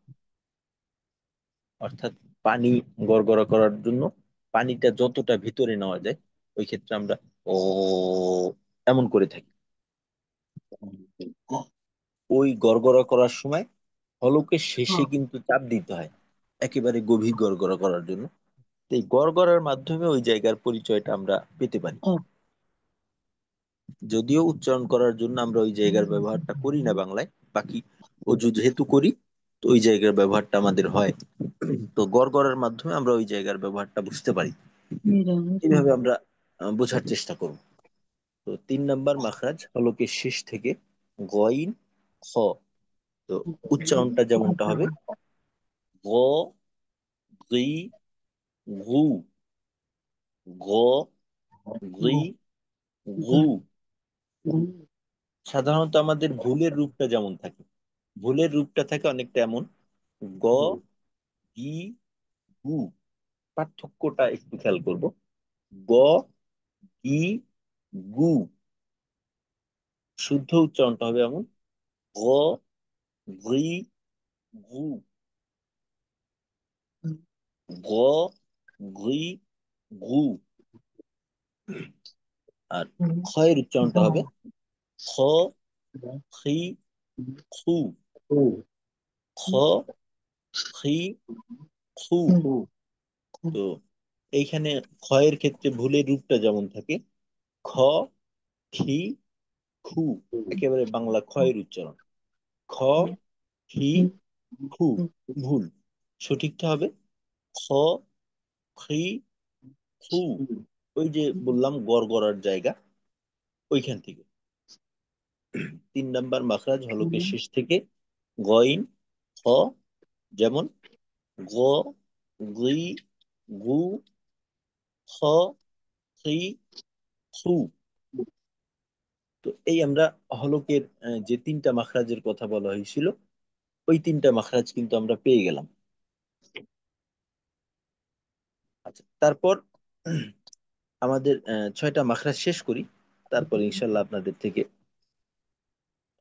অর্থাৎ পানি গড়গড়া করার জন্য পানিটা যতটা ভিতরে নেওয়া যায়, ওই ক্ষেত্রে আমরা ও এমন করে থাকি। ওই গড়গড়া করার সময় হলকের শেষে কিন্তু চাপ দিতে হয় একেবারে গভীর গড়গড়া করার জন্য। তো এই গড়গড়ার মাধ্যমে ওই জায়গার পরিচয়টা আমরা পেতে পারি। যদিও উচ্চারণ করার জন্য আমরা ওই জায়গার ব্যবহারটা করি না বাংলায়, বাকি অজু যেহেতু করি, তো ওই জায়গার ব্যবহারটা আমাদের হয়। তো গড়গড়ার মাধ্যমে আমরা ওই জায়গার ব্যবহারটা বুঝতে পারি। এইভাবে আমরা বোঝার চেষ্টা করব। তো 3 নম্বর মাখরাজ হলকের শেষ থেকে গইন খ। তো উচ্চারণটা যেমনটা হবে গ, গি, গু, গ, গি, গু। সাধারণত আমাদের ভুলের রূপটা যেমন থাকে, ভুলের রূপটা থাকে অনেকটা এমন গ, গি, গু। পার্থক্যটা একটু খেয়াল করব। গ, গি, গু। শুদ্ধ উচ্চারণটা হবে এমন গ, গি, গু, গ, গি, গু। আর খয়ের উচ্চারণটা হবে খ, খি, খু, খ, খি, খু। তো এইখানে খয়ের ক্ষেত্রে ভুলের রূপটা যেমন থাকে খ, খি, খু, একেবারে বাংলা খয়ের উচ্চারণ খ, খি, খু। ভুল, সঠিকটা হবে খ, খি, খু। ওই যে বললাম গড়গড়ার জায়গা, ওইখান থেকে। 3 নম্বর মাখরাজ হলকের শেষ থেকে গইন খ। যেমন গ, গি, গু, খ, খি, খু। তো এই আমরা হলকের যে 3টা মাখরাজের কথা বলা হয়েছিল, ওই 3টা মাখরাজ কিন্তু আমরা পেয়ে গেলাম। আচ্ছা, তারপর আমাদের 6টা মাখরাজ শেষ করি, তারপর ইনশাল্লাহ আপনাদের থেকে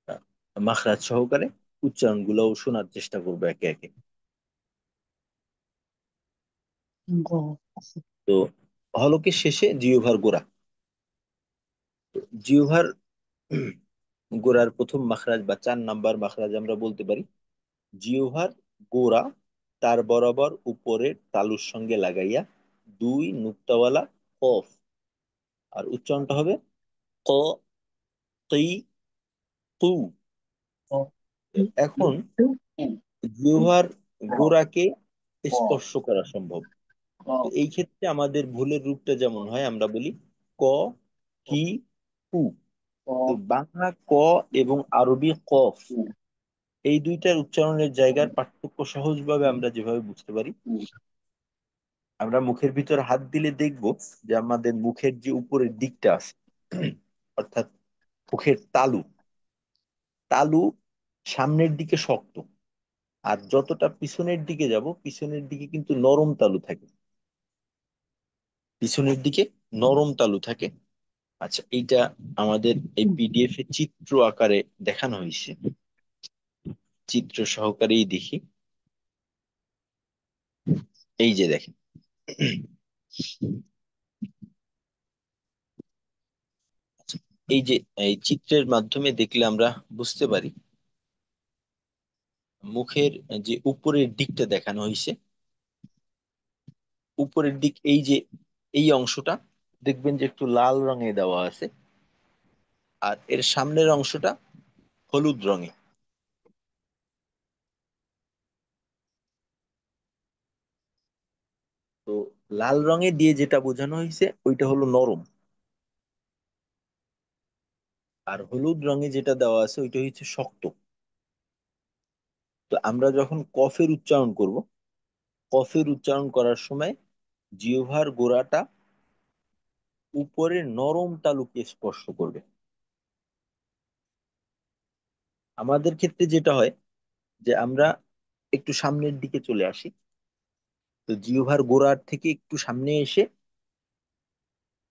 আহ, মাখরাজ সহকারে উচ্চারণ গুলাও শোনার চেষ্টা করবো একে একে। তো হলকের শেষে জিহ্বার গোড়া। জিহ্বার গোড়ার প্রথম মাখরাজ বা 4 নম্বর মাখরাজ আমরা বলতে পারি জিহ্বার গোড়া তার বরাবর উপরের তালুর সঙ্গে লাগাইয়া দুই নুক্তাওয়ালা কফ। আর উচ্চারণটা হবে ক, কি, কু। এখন জিহ্বার গোড়াকে স্পর্শ করা সম্ভব। তো এই ক্ষেত্রে আমাদের ভুলের রূপটা যেমন হয়, আমরা বলি ক, কি, কু। তো বাংলা ক এবং আরবি কফ, এই দুইটার উচ্চারণের জায়গার পার্থক্য সহজভাবে আমরা যেভাবে বুঝতে পারি, আমরা মুখের ভিতর হাত দিলে দেখব যে আমাদের মুখের যে উপরের দিকটা আছে, অর্থাৎ মুখের তালু, তালু সামনের দিকে শক্ত, আর যতটা পিছনের দিকে যাব পিছনের দিকে কিন্তু নরম তালু থাকে, পিছনের দিকে নরম তালু থাকে। আচ্ছা, এইটা আমাদের এই পিডিএফ এ চিত্র আকারে দেখানো হয়েছে, চিত্র সহকারেই দেখি। এই যে দেখেন, এই যে এই চিত্রের মাধ্যমে দেখলে আমরা বুঝতে পারি মুখের যে উপরের দিকটা দেখানো হয়েছে, উপরের দিক এই যে এই অংশটা দেখবেন যে একটু লাল রঙে দেওয়া আছে, আর এর সামনের অংশটা হলুদ রঙে। তো লাল রঙে দিয়ে যেটা বোঝানো হয়েছে ওইটা হলো নরম, আর হলুদ রঙে যেটা দেওয়া আছে ওইটা হচ্ছে শক্ত। তো আমরা যখন কফের উচ্চারণ করব, কফের উচ্চারণ করার সময় জিহ্বার গোড়াটা উপরের নরম তালুকে স্পর্শ করবে। আমাদের ক্ষেত্রে যেটা হয় যে আমরা একটু সামনের দিকে চলে আসি, তো জিহ্বার গোড়ার থেকে একটু সামনে এসে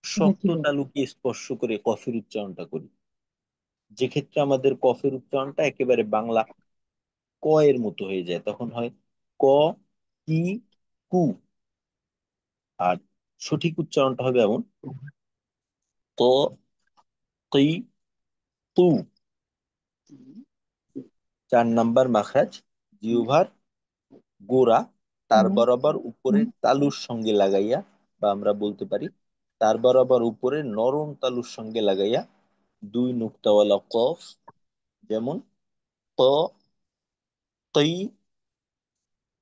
শক্ত তালুকে স্পর্শ করে কফের উচ্চারণটা করি, যে ক্ষেত্রে আমাদের কফের উচ্চারণটা একেবারে বাংলা ক এর মতো হয়ে যায়, তখন হয় ক, কি, কু। আর সঠিক উচ্চারণটা হবে এমন ক, কি, কু। 4 নাম্বার মাখরাজ, জিহ্বার গোড়া তার বরাবর উপরের তালুর সঙ্গে লাগাইয়া, বা আমরা বলতে পারি তার বরাবর উপরের নরম তালুর সঙ্গে লাগাইয়া দুই নুক্তাওয়ালা কফ, যেমন ক, কি,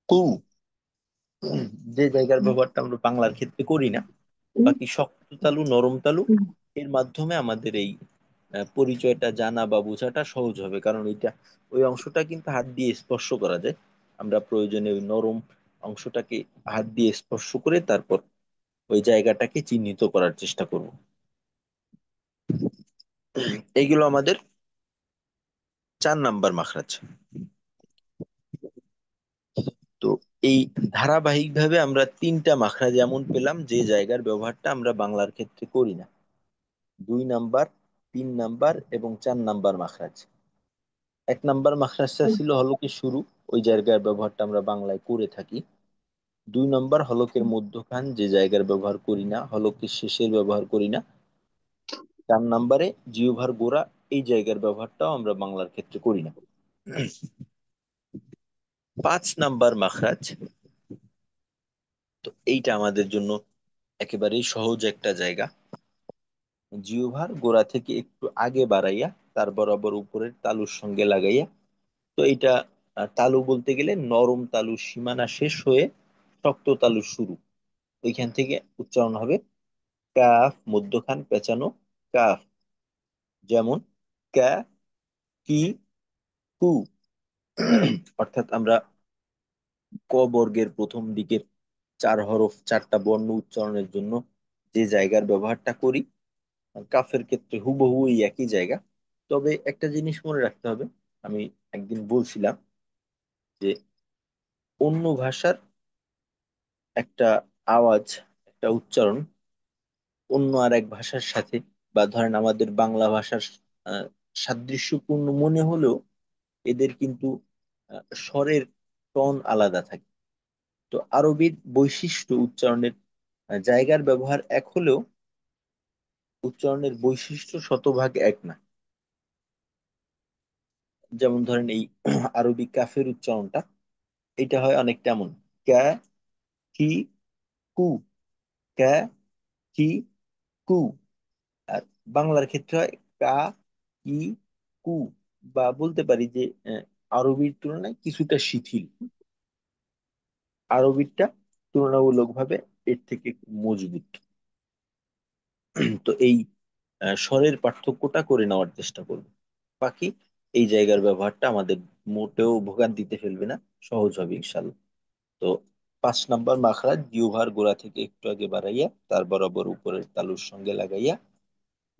কু। যে জায়গার ব্যবহারটা আমরা বাংলার ক্ষেত্রে করি না, বাকি শক্ত তালু নরম তালু, এর মাধ্যমে আমাদের এই পরিচয়টা জানা বা বোঝাটা সহজ হবে, কারণ এটা ওই অংশটা কিন্তু হাত দিয়ে স্পর্শ করা যায়। আমরা প্রয়োজনে ওই নরম অংশটাকে হাত দিয়ে স্পর্শ করে তারপর ওই জায়গাটাকে চিহ্নিত করার চেষ্টা করব। এইগুলো আমাদের 4 নাম্বার মাখরাজ। তো এই ধারাবাহিকভাবে আমরা 3টা মাখরাজ এমন পেলাম যে জায়গার ব্যবহারটা আমরা বাংলার ক্ষেত্রে করি না, 2 নাম্বার, 3 নাম্বার এবং 4 নাম্বার মাখরাজ। 1 নাম্বার মাখরাজটা ছিল হলকের শুরু, ওই জায়গার ব্যবহারটা আমরা বাংলায় করে থাকি। 2 নাম্বার হলকের মধ্যখান, যে জায়গার ব্যবহার করি না, হলকের শেষের ব্যবহার করি না। 4 নাম্বারে জিহ্বার গোড়া, এই জায়গার ব্যবহারটাও আমরা বাংলার ক্ষেত্রে করি না। 5 নাম্বার মাখরাজ, তো এইটা আমাদের জন্য একেবারেই সহজ একটা জায়গা। জিহ্বার গোড়া থেকে একটু আগে বাড়াইয়া তার বরাবর উপরের তালুর সঙ্গে লাগাইয়া, তো এটা তালু বলতে গেলে নরম তালুর সীমানা শেষ হয়ে শক্ত তালুর শুরু, ওইখান থেকে উচ্চারণ হবে কাফ মধ্যখান পেঁচানো কাফ, যেমন কা, কি, কু। অর্থাৎ আমরা ক বর্গের প্রথম দিকের 4 হরফ 4টা বর্ণ উচ্চারণের জন্য যে জায়গার ব্যবহারটা করি, কাফের ক্ষেত্রে হুবহু এই একই জায়গা। তবে একটা জিনিস মনে রাখতে হবে, আমি একদিন বলছিলাম যে অন্য ভাষার একটা আওয়াজ, একটা উচ্চারণ অন্য আর এক ভাষার সাথে, বা ধরেন আমাদের বাংলা ভাষার আহ, সাদৃশ্যপূর্ণ মনে হলেও এদের কিন্তু স্বরের টন আলাদা থাকে। তো আরবির বৈশিষ্ট্য উচ্চারণের জায়গার ব্যবহার এক হলেও উচ্চারণের বৈশিষ্ট্য শতভাগ এক না। যেমন ধরেন এই আরবি কাফের উচ্চারণটা, এটা হয় অনেক তেমন, ক্যা কি কু, ক্যা কি কু। আর বাংলার ক্ষেত্রে হয় কা কি কু, বা বলতে পারি যে আরবির তুলনায় কিছুটা শিথিল, আরবিরটা তুলনামূলকভাবে এর থেকে একটু মজবুত। তো এই স্বরের পার্থক্যটা করে নেওয়ার চেষ্টা করব। বাকি এই জায়গার ব্যবহারটা আমাদের মোটেও ভোগান্তিতে ফেলবে না, সহজ হবে ইনশাল্লাহ। তো 5 নাম্বার মাখরাজ, জিহ্বার গোড়া থেকে একটু আগে বাড়াইয়া তার বরাবর উপরের তালুর সঙ্গে লাগাইয়া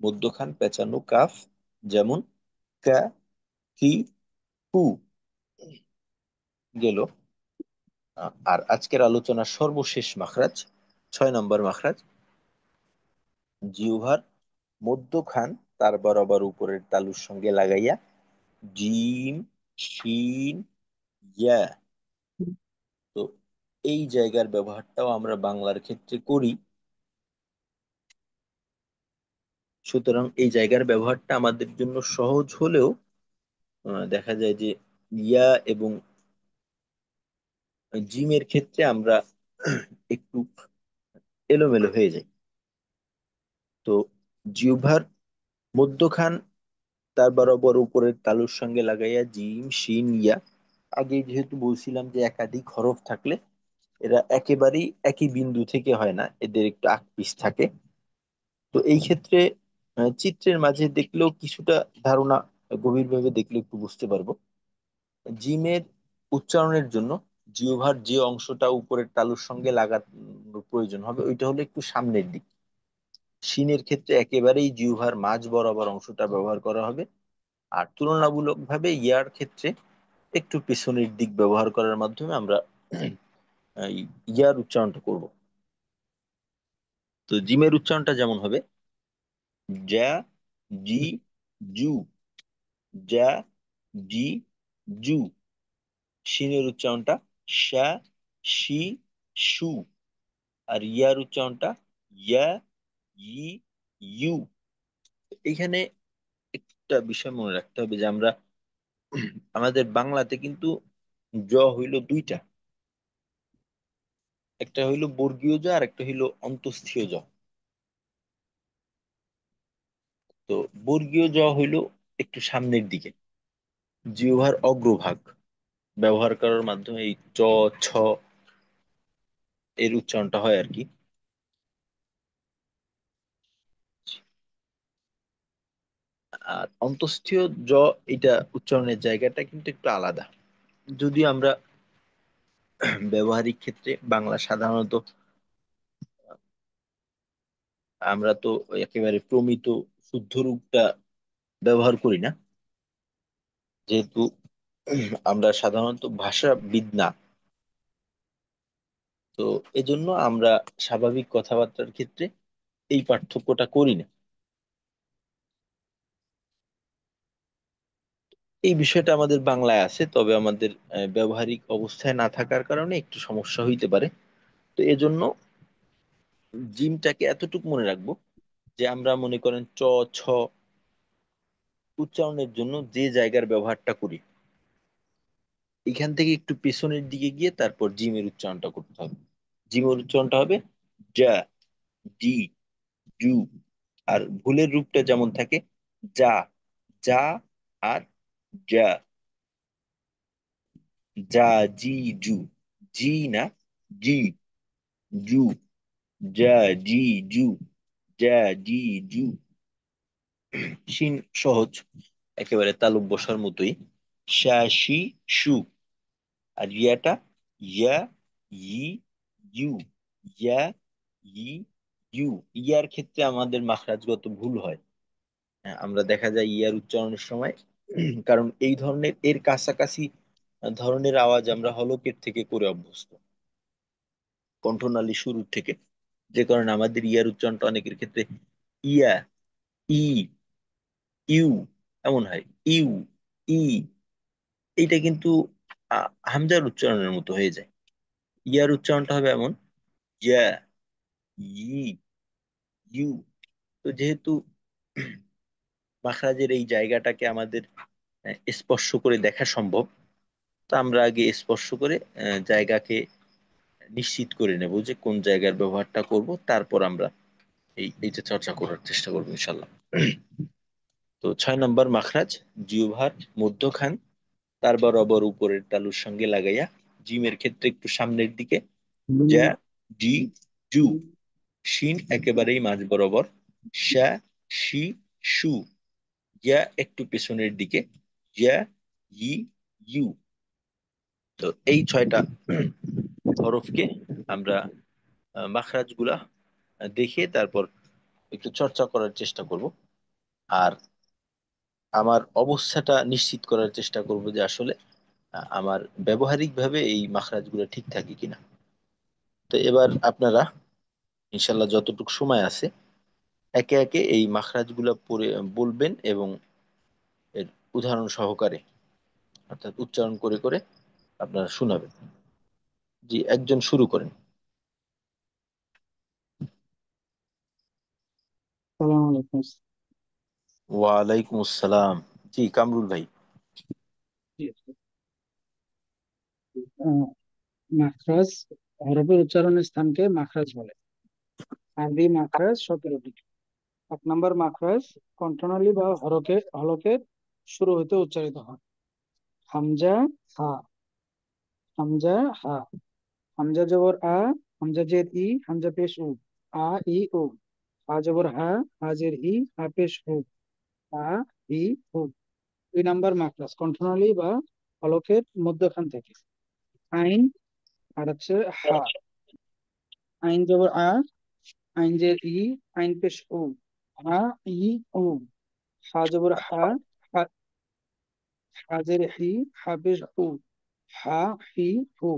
মধ্যখান পেঁচানো কাফ, যেমন কা কি কু গেল। আর আজকের আলোচনার সর্বশেষ মাখরাজ, 6 নম্বর মাখরাজ, জিহ্বার মধ্যখান তার বরাবর উপরের তালুর সঙ্গে লাগাইয়া জিম শিন ইয়া। তো এই জায়গার ব্যবহারটাও আমরা বাংলার ক্ষেত্রে করি, সুতরাং এই জায়গার ব্যবহারটা আমাদের জন্য সহজ হলেও দেখা যায় যে ইয়া এবং জিমের ক্ষেত্রে আমরা একটু এলোমেলো হয়ে যাই। তো জিহ্বার মধ্যখান তার বরাবর উপরের তালুর সঙ্গে লাগাইয়া জিম শিন ইয়া। আগে যেহেতু বলছিলাম যে একাধিক হরফ থাকলে এরা একেবারেই একই বিন্দু থেকে হয় না, এদের একটু আকপিস থাকে। তো এই ক্ষেত্রে চিত্রের মাঝে দেখলেও কিছুটা ধারণা, গভীরভাবে দেখলে একটু বুঝতে পারবো। জিমের উচ্চারণের জন্য জিহ্বার যে অংশটা উপরের তালুর সঙ্গে লাগানোর প্রয়োজন হবে ওইটা হলো একটু সামনের দিক। শিনের ক্ষেত্রে একেবারেই জিহ্বার মাঝ বরাবর অংশটা ব্যবহার করা হবে। আর তুলনামূলকভাবে ইয়ার ক্ষেত্রে একটু পেছনের দিক ব্যবহার করার মাধ্যমে আমরা এই ইয়ার উচ্চারণটা করব। তো জিমের উচ্চারণটা যেমন হবে জ্যা জি জু, জ্যা জি জু। শিনের উচ্চারণটা শা শি শু। আর ইয়ার উচ্চারণটা ইয়া ই ইউ। এখানে একটা বিষয় মনে রাখতে হবে যে আমরা আমাদের বাংলাতে কিন্তু জ হইল দুইটা, একটা হইল বর্গীয় জ আর একটা হইল অন্তঃস্থীয় জ। তো বর্গীয় জ হইল একটু সামনের দিকে, জিহ্বার অগ্রভাগ ব্যবহার করার মাধ্যমে এই চ ছ এর উচ্চারণটা হয় আর কি। আর অন্তঃস্থীয় জ, এটা উচ্চারণের জায়গাটা কিন্তু একটু আলাদা। যদিও আমরা ব্যবহারিক ক্ষেত্রে বাংলা সাধারণত আমরা তো একেবারে প্রমিত শুদ্ধ রূপটা ব্যবহার করি না, যেহেতু আমরা সাধারণত ভাষাবিদ না। তো এজন্য আমরা স্বাভাবিক কথাবার্তার ক্ষেত্রে এই পার্থক্যটা করি না। এই বিষয়টা আমাদের বাংলায় আছে, তবে আমাদের ব্যবহারিক অবস্থায় না থাকার কারণে একটু সমস্যা হইতে পারে। তো এজন্য জিমটাকে এতটুকু মনে রাখবো যে আমরা মনে করেন চ ছ উচ্চারণের জন্য যে জায়গার ব্যবহারটা করি এখান থেকে একটু পেছনের দিকে গিয়ে তারপর জিমের উচ্চারণটা করতে হবে। জিমের উচ্চারণটা হবে যা জি জু। আর ভুলের রূপটা যেমন থাকে যা যা আর যা, যা জি জু, জি না জি জু, যা জি জু, যা জি জু। শিন সহজ, একেবারে তালুক বসার মতোই, শা শি শু। আর ইয়াটা ইয়া ই ইউ, ইয়া ই ইউ। ইয়ার ক্ষেত্রে আমাদের মাখরাজগত ভুল হয়। হ্যাঁ, আমরা দেখা যায় ইয়ার উচ্চারণের সময় কারণ এই ধরনের এর কাছাকাছি ধরনের আওয়াজ আমরা হলকের থেকে করে অভ্যস্ত, কণ্ঠনালী শুরুর থেকে, যে কারণে আমাদের ইয়ার উচ্চারণটা অনেকের ক্ষেত্রে ইয়া ই ইউ এমন হয়, ইউ ই। এইটা কিন্তু হামজার উচ্চারণের মতো হয়ে যায়। ইয়ার উচ্চারণটা হবে এমন ইয়া ই ইউ। তো যেহেতু মাখরাজের এই জায়গাটাকে আমাদের স্পর্শ করে দেখা সম্ভব, তো আমরা আগে স্পর্শ করে জায়গাকে নিশ্চিত করে নেব যে কোন জায়গার ব্যবহারটা করব, তারপর আমরা এইটা চর্চা করার চেষ্টা করবো ইনশাল্লাহ। তো 6 নম্বর মাখরাজ, জিহ্বার মধ্যখান তার বরাবর উপরের তালুর সঙ্গে লাগাইয়া, জিমের ক্ষেত্রে একটু সামনের দিকে, যা, জি, জু, শিন একেবারেই মাঝ বরাবর, শা, শি, শু, ইয়া একটু পেছনের দিকে, ইয়া, ই, ইউ। তো এই 6টা হরফকে আমরা মাখরাজ গুলা দেখে তারপর একটু চর্চা করার চেষ্টা করব। আর আমার অবস্থাটা নিশ্চিত করার চেষ্টা করব যে আসলে আমার ব্যবহারিক ভাবে এই মাখরাজ গুলো ঠিক থাকে কিনা। তো এবার আপনারা ইনশাল্লাহ যতটুকু সময় আছে একে একে এই মাখরাজ গুলা পড়ে বলবেন এবং এর উদাহরণ সহকারে অর্থাৎ উচ্চারণ করে করে আপনারা শোনাবেন। জি, একজন শুরু করেন। সালাম আলাইকুম। ওয়ালাইকুম আসসালাম। জি, কামরুল ভাই। আহ, মাখরাজ, হরফের উচ্চারণের স্থানকে মাখরাজ বলে। আরবি মাখরাজ 17টি। 1 নম্বর মাখরাজ, কণ্ঠনালী বা হলকের শুরু হতে উচ্চারিত হয়। হামজা, হা। হামজা, হা। হামজা জবর আ, হামজা জের ই, হামজা পেশ উ। আ, ই, উ। হা জবর হা, হাজের ই, হা পেশ হু। আ, ই, হু। 2 নম্বর মাখরাজ, কণ্ঠনালী বা হলকের মধ্যখান থেকে। আইন, আর হচ্ছে হা। আইন জবর আ, আইন জের ই, আইন পেশ উ। হা, ই, উ। হা জবর হা, হা- হাজের হি, হা পেশ উ। হা, হি, হু।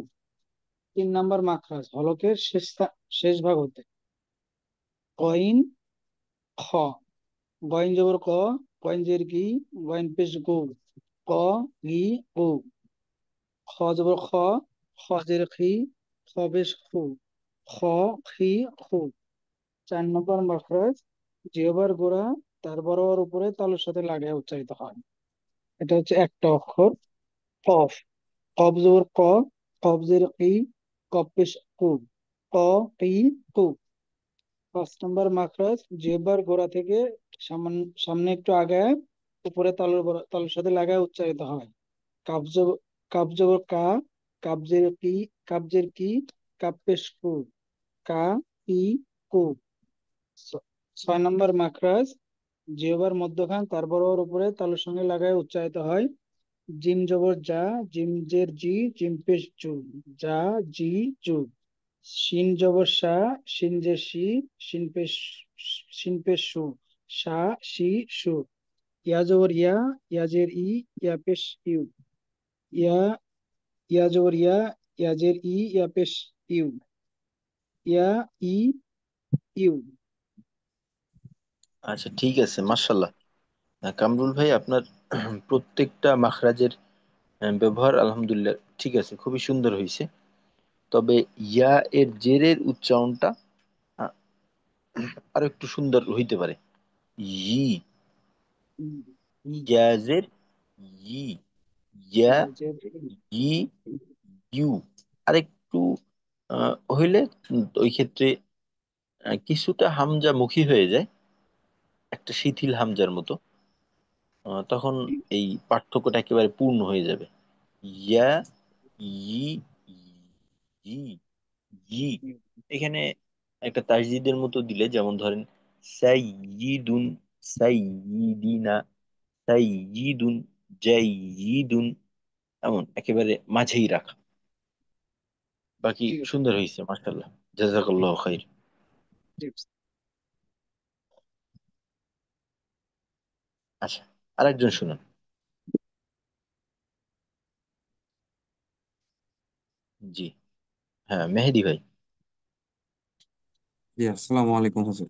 3 নম্বর মাখরাজ, হলকের শেষ ভাগ হতে। কইন, খ। গইন জবর ক, গইন জের কি, গইন পেশ গু। ক, গি, উ। খ জবর খ, খ জের খি, খ পেশ খু। খ, খি, খু। 4 নম্বর মাখরাজ, জিহ্বার গোড়া তার বরাবর উপরে তালুর সাথে লাগিয়ে উচ্চারিত হয়। এটা হচ্ছে একটা অক্ষর, কফ। কফ জবর ক, কফ জের কি, কফ পেশ কু। ক, কি, কু। 5 নম্বর মাখরাজ, জিহ্বার গোড়া থেকে সামনে একটু আগায় উপরে তালুর সাথে লাগায় উচ্চারিত হয়। কাফ জবর, কাফ জবর কা, কাবজের কি, কাবজের কি, কাপ পেশ কু। কা, ই, কু। 6 নম্বর মাখরাজ, জিহ্বার মধ্যখান তার বরাবর উপরে তালুর সঙ্গে লাগায় উচ্চারিত হয়। জিম জবর যা, জিম জের জি, জিম পেশ জু। যা, জি, জু। শিন জবর শা, শিন জের শি, শিন পেশ সু। শা, শি, সু। ইয়া জবর ইয়া, ইয়া জের ই, ইয়া পেশ ইউ। ইয়া, ইয়া জবর ইয়া, ইয়া জের ই, ইয়া পেশ ইউ। Yeah, E, you. আচ্ছা, ঠিক আছে, মাশাল্লাহ। কামরুল ভাই, আপনার প্রত্যেকটা মাখরাজের ব্যবহার আলহামদুলিল্লাহ ঠিক আছে, খুবই সুন্দর হয়েছে। তবে ইয়া এর জেরের উচ্চারণটা আহ, আরো একটু সুন্দর হইতে পারে। ই, ই, ইয়াজের ই, ইয়া, ইয়া জের ই, ইউ। আরেকটু হইলে ওই ক্ষেত্রে কিছুটা হামজা মুখী হয়ে যায়, একটা শিথিল হামজার মতো। তখন এই পার্থক্যটা একেবারে পূর্ণ হয়ে যাবে। ইয়া, ই, ই, ই। এখানে একটা তাসদিদের মতো দিলে, যেমন ধরেন সাইয়্যিদুন, সাইয়্যিদিনা, সাইয়্যিদুন, জাইয়্যিদুন, এমন একেবারে মাঝেই রাখা। বাকি ঠিক আছে। সুন্দর হয়েছে, মাশাআল্লাহ। জাযাকাল্লাহু খাইর। জি। আচ্ছা, আরেকজন শুনুন। জি, হ্যাঁ, মেহেদি ভাই। জি, আসসালামু আলাইকুম হুজুর।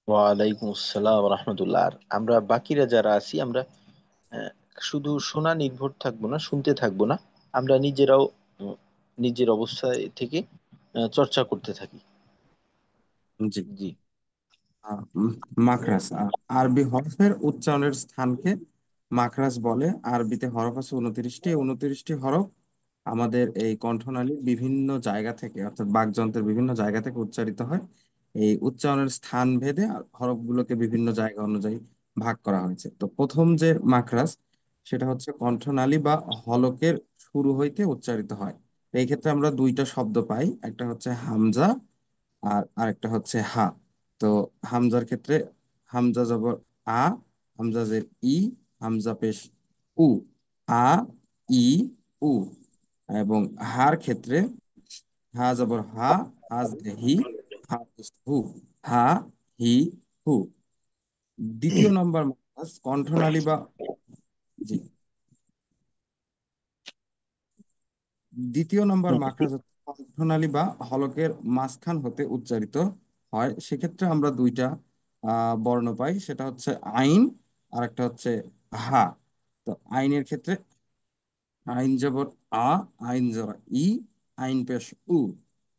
ওয়ালাইকুম আসসালাম রহমতুল্লাহ। আর আমরা বাকিরা যারা আছি, আমরা আহ, শুধু শোনা নির্ভর থাকবো না, শুনতে থাকবো না, আমরা নিজেরাও উম, নিজের অবস্থায় থেকে চর্চা করতে থাকি। জি। জি, আহ, উম, মাখরাজ, আরবি হরফের উচ্চারণের স্থানকে মাখরাজ বলে। আরবিতে হরফ আছে 29টি। 29টি হরফ আমাদের এই কণ্ঠনালীর বিভিন্ন জায়গা থেকে, অর্থাৎ বাকযন্ত্রের বিভিন্ন জায়গা থেকে উচ্চারিত হয়। এই উচ্চারণের স্থান ভেদে হরফগুলোকে বিভিন্ন জায়গা অনুযায়ী ভাগ করা হয়েছে। তো প্রথম যে মাখরাজ, সেটা হচ্ছে কণ্ঠনালী বা হলকের শুরু হইতে উচ্চারিত হয়। এই ক্ষেত্রে আমরা দুইটা শব্দ পাই, একটা হচ্ছে হামজা আর আরেকটা হচ্ছে হা। তো হামজার ক্ষেত্রে হামজা জবর আ, হামজা জের ই, হামজা পেশ উ, আ, ই, উ। এবং হার ক্ষেত্রে হা জবর হা, হা জের হি, হা পেশ হু, হা, হি, হু। দ্বিতীয় নম্বর মাখরাজ কণ্ঠনালী বা, জি, দ্বিতীয় নম্বর মাখরাজ হচ্ছে কণ্ঠনালী বা হলকের মাঝখান হতে উচ্চারিত হয়। সেক্ষেত্রে আমরা দুইটা বর্ণ পাই, সেটা হচ্ছে আইন আর একটা হচ্ছে হা। তো আইনের ক্ষেত্রে আইন জবর আ, আইন জবর ই, আইন পেশ উ,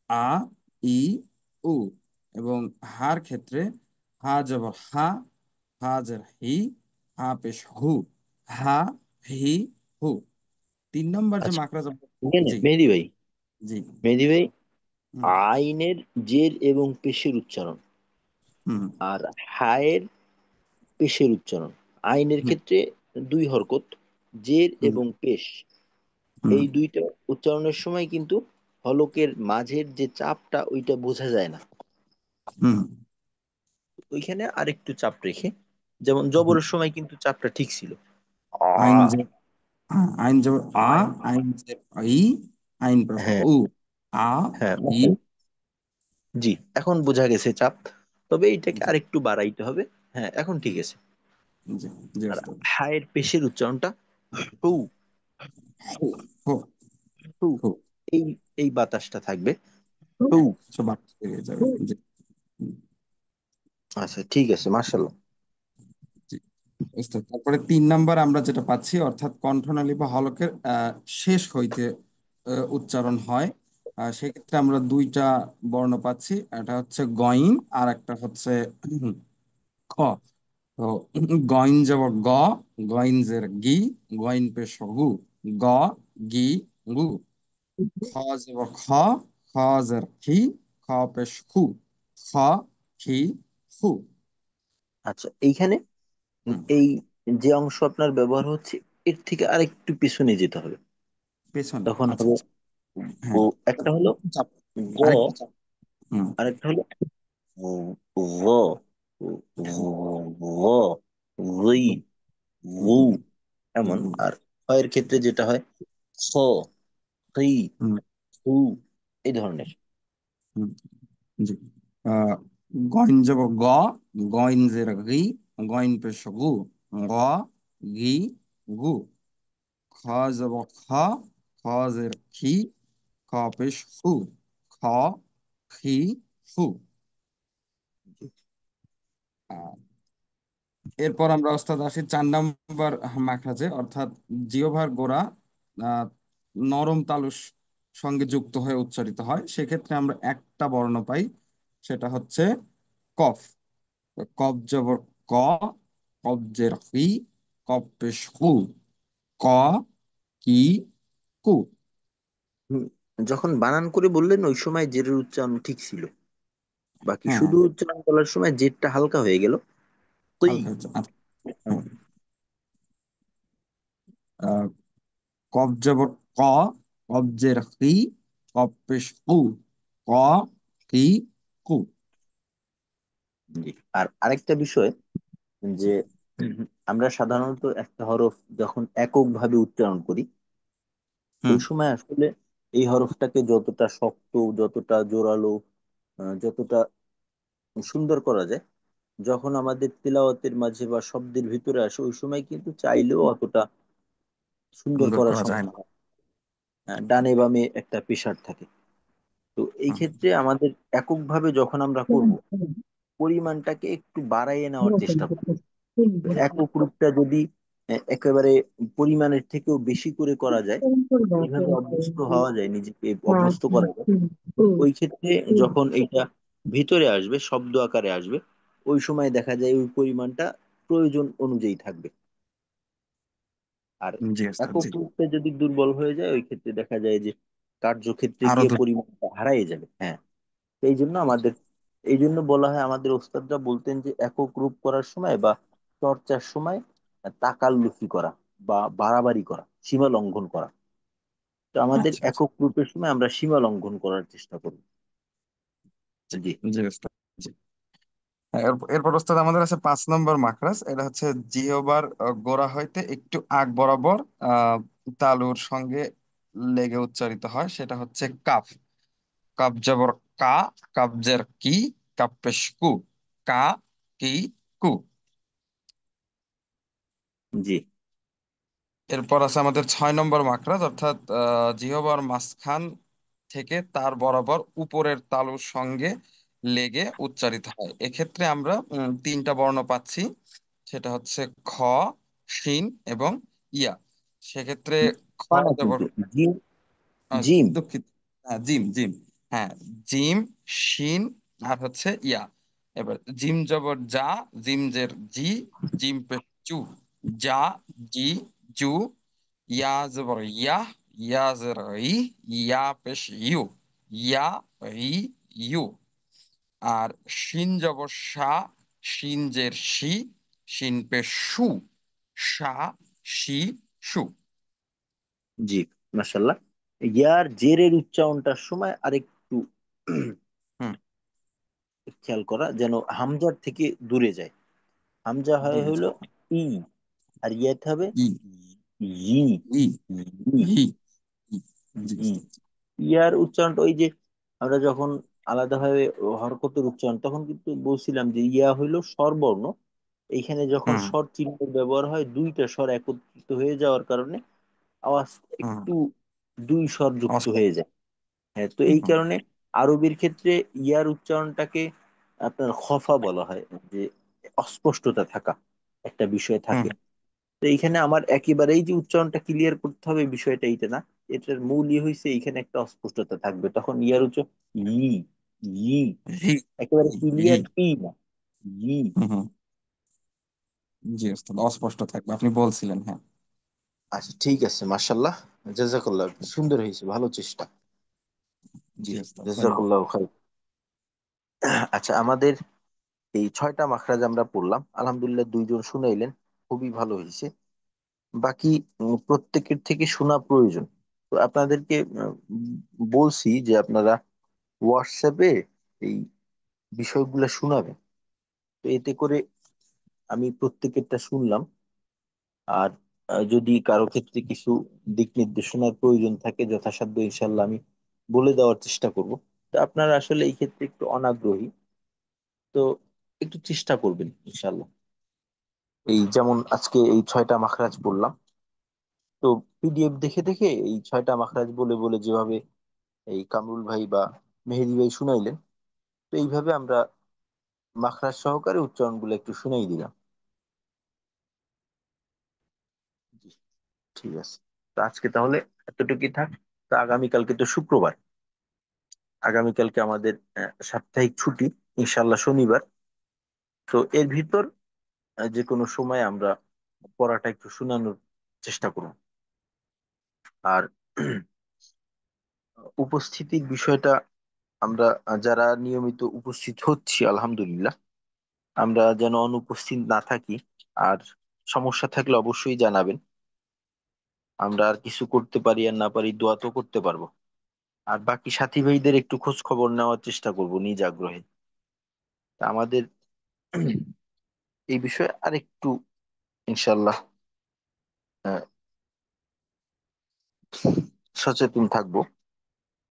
আ, ই, উ। এবং হার ক্ষেত্রে হা জবর হা, হা জের হি, হা পেশ হু, হা, হি, হু। 3 নম্বর যে আচ্ছা, মাখরাজ, এখানে জি, মেহেদি ভাই, জি, মেহেদি ভাই, হুম, আইনের জের এবং পেশের উচ্চারণ হুম, আর হায়ের পেশের উচ্চারণ। আইনের হুম, ক্ষেত্রে দুই হরকত, জের হুম, এবং পেশ। হুম, এই দুইটা উচ্চারণের সময় কিন্তু হলকের মাঝের যে চাপটা ওইটা বোঝা যায় না। হুম, ওইখানে আরেকটু চাপ রেখে, যেমন হুম। জবরের সময় কিন্তু চাপটা ঠিক ছিল। আ, আইন যে, আইন জবর আ, আইন যে ই, আইন পেশ হ্যাঁ, উ, আ, হ্যাঁ, ই, জি, এখন বোঝা গেছে চাপ, তবে এইটাকে জি, আরেকটু বাড়াইতে হবে। হ্যাঁ, এখন ঠিক আছে। জি, জি আর ওস্তাদ। হায়ের পেশের উচ্চারণটা হু, হু, হু, হু, হু। এই এই বাতাসটা থাকবে, হু। সব বাতাস বেরিয়ে যাবে, জি, হুম, আচ্ছা, ঠিক আছে, মার্শাল্লাহ। জি ওস্তাদ। তারপরে 3 নম্বর আমরা যেটা পাচ্ছি, অর্থাৎ কণ্ঠনালী বা হলকের শেষ হইতে উচ্চারণ হয়। সেক্ষেত্রে আমরা দুইটা বর্ণ পাচ্ছি, একটা হচ্ছে গইন আর একটা হচ্ছে খ। তো গইন যাব গ, গইন জের গি, গইন পেশ গু, গ, গি, গু। খ যাব খ, খ জের খি, খ পেশ খু, খ, খি, খু। আচ্ছা, এইখানে হুম, এই যে অংশ আপনার ব্যবহার হচ্ছে, এর থেকে আরেকটু পিছনে যেতে হবে। পেছনে, তখন আচ্ছা হবে আচ্ছা, হ্যাঁ, একটা হলো চাপ, গ, আরেকটা চাপ। হুম, আরেকটা হলো ভ, ভ, ই, হুম, হুম, উ, হুম, এমন। হুম, আর এর ক্ষেত্রে যেটা হয় খ, ই, হুম, উ, এই ধরনের। হুম, জি। আহ, গইন যাব গ, গইন জের গি, গইন পেশ গু, গ, গি, গু। খ যাব খ, খ জের খি, খ পেশ ফু, খ, খি, ফু। আহ, এরপর আমরা ওস্তাদ আসি 4 নম্বর মাখরাজে, অর্থাৎ জিহ্বার গোড়া আহ, নরম তালুর সঙ্গে যুক্ত হয়ে উচ্চারিত হয়। সেক্ষেত্রে আমরা একটা বর্ণ পাই, সেটা হচ্ছে কফ। তো কফ জবর ক, কফ জের কি, কফ পেশ কু, ক, কি, কু। হুম, যখন বানান করে বললেন ওই সময় জেরের উচ্চারণ ঠিক ছিল, বাকি হ্যাঁ, শুধু উচ্চারণ করার সময় জেরটা হালকা হয়ে গেল। তুই, হালকা হচ্ছে, আচ্ছা, হ্যাঁ। আহ, কফ জবর ক, কফ জের কি, কফ পেশ কু, ক, কি, কু। জি। আর আরেকটা বিষয়, যে আমরা সাধারণত একটা হরফ যখন এককভাবে উচ্চারণ করি, হুম, ওই সময় আসলে এই হরফটাকে যতটা শক্ত, যতটা জোরালো, যতটা সুন্দর করা যায়, যখন আমাদের তিলাওয়াতের মাঝে বা শব্দের ভিতরে আসে, ওই সময় কিন্তু চাইলেও অতটা সুন্দর সুন্দর করা করা যায় সম্ভব না। হয় না। ডানে বামে একটা প্রেশার থাকে। তো এই হুম, ক্ষেত্রে আমাদের এককভাবে যখন আমরা করব, পরিমাণটাকে একটু বাড়াইয়ে নেওয়ার চেষ্টা করব। তো একক রূপটা যদি একেবারে পরিমাণের থেকেও বেশি করে করা যায়, এইভাবে অভ্যস্ত হওয়া যায়, নিজেকে অভ্যস্ত করা যায়, ওই ক্ষেত্রে যখন এইটা ভিতরে আসবে, শব্দ আকারে আসবে, ওই সময় দেখা যায় ওই পরিমাণটা প্রয়োজন অনুযায়ী থাকবে। আর জি ওস্তাদ, একক জি। রূপে যদি দুর্বল হয়ে যায় ওই ক্ষেত্রে দেখা যায় যে কার্যক্ষেত্রে আরো গিয়ে পরিমাণটা হারায় যাবে। হ্যাঁ, তো এই জন্য আমাদের, এই জন্য বলা হয়, আমাদের ওস্তাদরা বলতেন যে একক রূপ করার সময় বা চর্চার সময় তাকাল্লুফি করা বা বাড়াবাড়ি করা, সীমা লঙ্ঘন করা। তো আমাদের আচ্ছা, আচ্ছা। একক রূপের সময় আমরা সীমা লঙ্ঘন করার চেষ্টা করি। জি, জি। জি ওস্তাদ, জি। হ্যাঁ, এরপর ওস্তাদ আমাদের আছে 5 নম্বর মাখরাজ। এটা হচ্ছে জিহ্বার গোড়া হইতে একটু আগ বরাবর আহ তালুর সঙ্গে লেগে উচ্চারিত হয়, সেটা হচ্ছে কাফ। কাফ জবর কা, কাবজের কি, কাপ্পেশ কু, কা, কি, কু। জি। এরপর আছে আমাদের 6 নম্বর মাখরাজ, অর্থাৎ জিহ্বার মাঝখান থেকে তার বরাবর উপরের তালুর সঙ্গে লেগে উচ্চারিত হয়। এক্ষেত্রে আমরা 3টা বর্ণ পাচ্ছি, সেটা হচ্ছে খ, শিন এবং ইয়া। সেক্ষেত্রে খ হয় না জবর, কিন্তু জিম, আহ, জিম। দুঃখিত, হ্যাঁ, জিম, জিম। হ্যাঁ, জিম, শিন আর হচ্ছে ইয়া। এবার জিম জবর যা, জিম জের জি, জিম পে চু, যা, জি, জু। ইয়া জবর ইয়া, ইয়া জের ই, ইয়া পেশ ইউ, ইয়া, ই, ইউ। আর শিন জবর শা, শিন জের শি, শিন পেশ সু, শা, শি, সু। জি, মাশাল্লাহ। ইয়ার জেরের উচ্চারণটার সময় আরেকটু হুম। খেয়াল করা যেন হামজার থেকে দূরে যায়। হামজা জি, হয় জি। হলো ই, আর ইয়াতে হবে ই, ই। ই, ই, ই, ই। জি ই। ওস্তাদ। ইয়ার উচ্চারণটা ওই যে আমরা যখন আলাদাভাবে হরকতের উচ্চারণ তখন কিন্তু বলছিলাম যে ইয়া হইলো স্বরবর্ণ। এইখানে যখন হুম, স্বর চিহ্নের ব্যবহার হয় দুইটা স্বর একত্রিত হয়ে যাওয়ার কারণে আওয়াজ হুম। একটু দুই স্বর যুক্ত অস্পষ্ট। হয়ে যায়। হ্যাঁ, তো এই হুম, কারণে আরবির ক্ষেত্রে ইয়ার উচ্চারণটাকে আপনার খফা বলা হয়, যে অস্পষ্টতা থাকা একটা বিষয় হুম, থাকে। তো এইখানে আমার একেবারেই যে উচ্চারণটা ক্লিয়ার করতে হবে বিষয়টা এইটা না, এটার মূল হয়েছে এইখানে একটা অস্পষ্টতা থাকবে, তখন ইয়ার উচ্চ ই, ই, হি, একেবারে হি, হি। ক্লিয়ার ই না, ই। হুম, হুম। জি ওস্তাদ, অস্পষ্ট থাকবে, আপনি বলছিলেন, হ্যাঁ। আচ্ছা, ঠিক আছে, মাশাল্লাহ, জাজাকাল্লাহ, সুন্দর হয়েছে, ভালো চেষ্টা। জি, জি ওস্তাদ, ধন্যবাদ। জাজাকাল্লাহ খাই। আচ্ছা, আমাদের এই 6টা মাখরাজ আমরা পড়লাম, আলহামদুলিল্লাহ 2জন শুনাইলেন, খুবই ভালো হয়েছে। বাকি প্রত্যেকের থেকে শোনা প্রয়োজন। তো আপনাদেরকে বলছি যে আপনারা হোয়াটসঅ্যাপে এই বিষয়গুলো শোনাবেন। তো এতে করে আমি প্রত্যেকেরটা শুনলাম। আর যদি কারো ক্ষেত্রে কিছু দিক নির্দেশনার প্রয়োজন থাকে যথাসাধ্য ইনশাল্লাহ আমি বলে দেওয়ার চেষ্টা করব। তো আপনারা আসলে এই ক্ষেত্রে একটু অনাগ্রহী, তো একটু চেষ্টা করবেন ইনশাল্লাহ। এই যেমন আজকে এই 6টা মাখরাজ বললাম, তো পিডিএফ দেখে দেখে এই 6টা মাখরাজ বলে বলে যেভাবে এই কামরুল ভাই বা মেহেদি ভাই শুনাইলেন, তো এইভাবে আমরা মাখরাজ সহকারে উচ্চারণগুলো একটু শুনাই দিলাম। জি, ঠিক আছে। তো আজকে তাহলে এতটুকুই থাক। তো আগামীকালকে তো শুক্রবার, আগামীকালকে আমাদের সাপ্তাহিক ছুটি, ইনশাল্লাহ শনিবার। তো এর ভিতর যে কোনো সময় আমরা পড়াটা একটু শোনানোর চেষ্টা করব। আর উপস্থিতির বিষয়টা আমরা যারা নিয়মিত উপস্থিত হচ্ছি আলহামদুলিল্লাহ, আমরা যেন অনুপস্থিত না থাকি। আর সমস্যা থাকলে অবশ্যই জানাবেন, আমরা আর কিছু করতে পারি আর না পারি দোয়া তো করতে পারবো। আর বাকি সাথী ভাইদের একটু খোঁজ খবর নেওয়ার চেষ্টা করব নিজ আগ্রহে। তা আমাদের এই বিষয়ে আরেকটু ইনশাল্লাহ আহ, সচেতন থাকবো।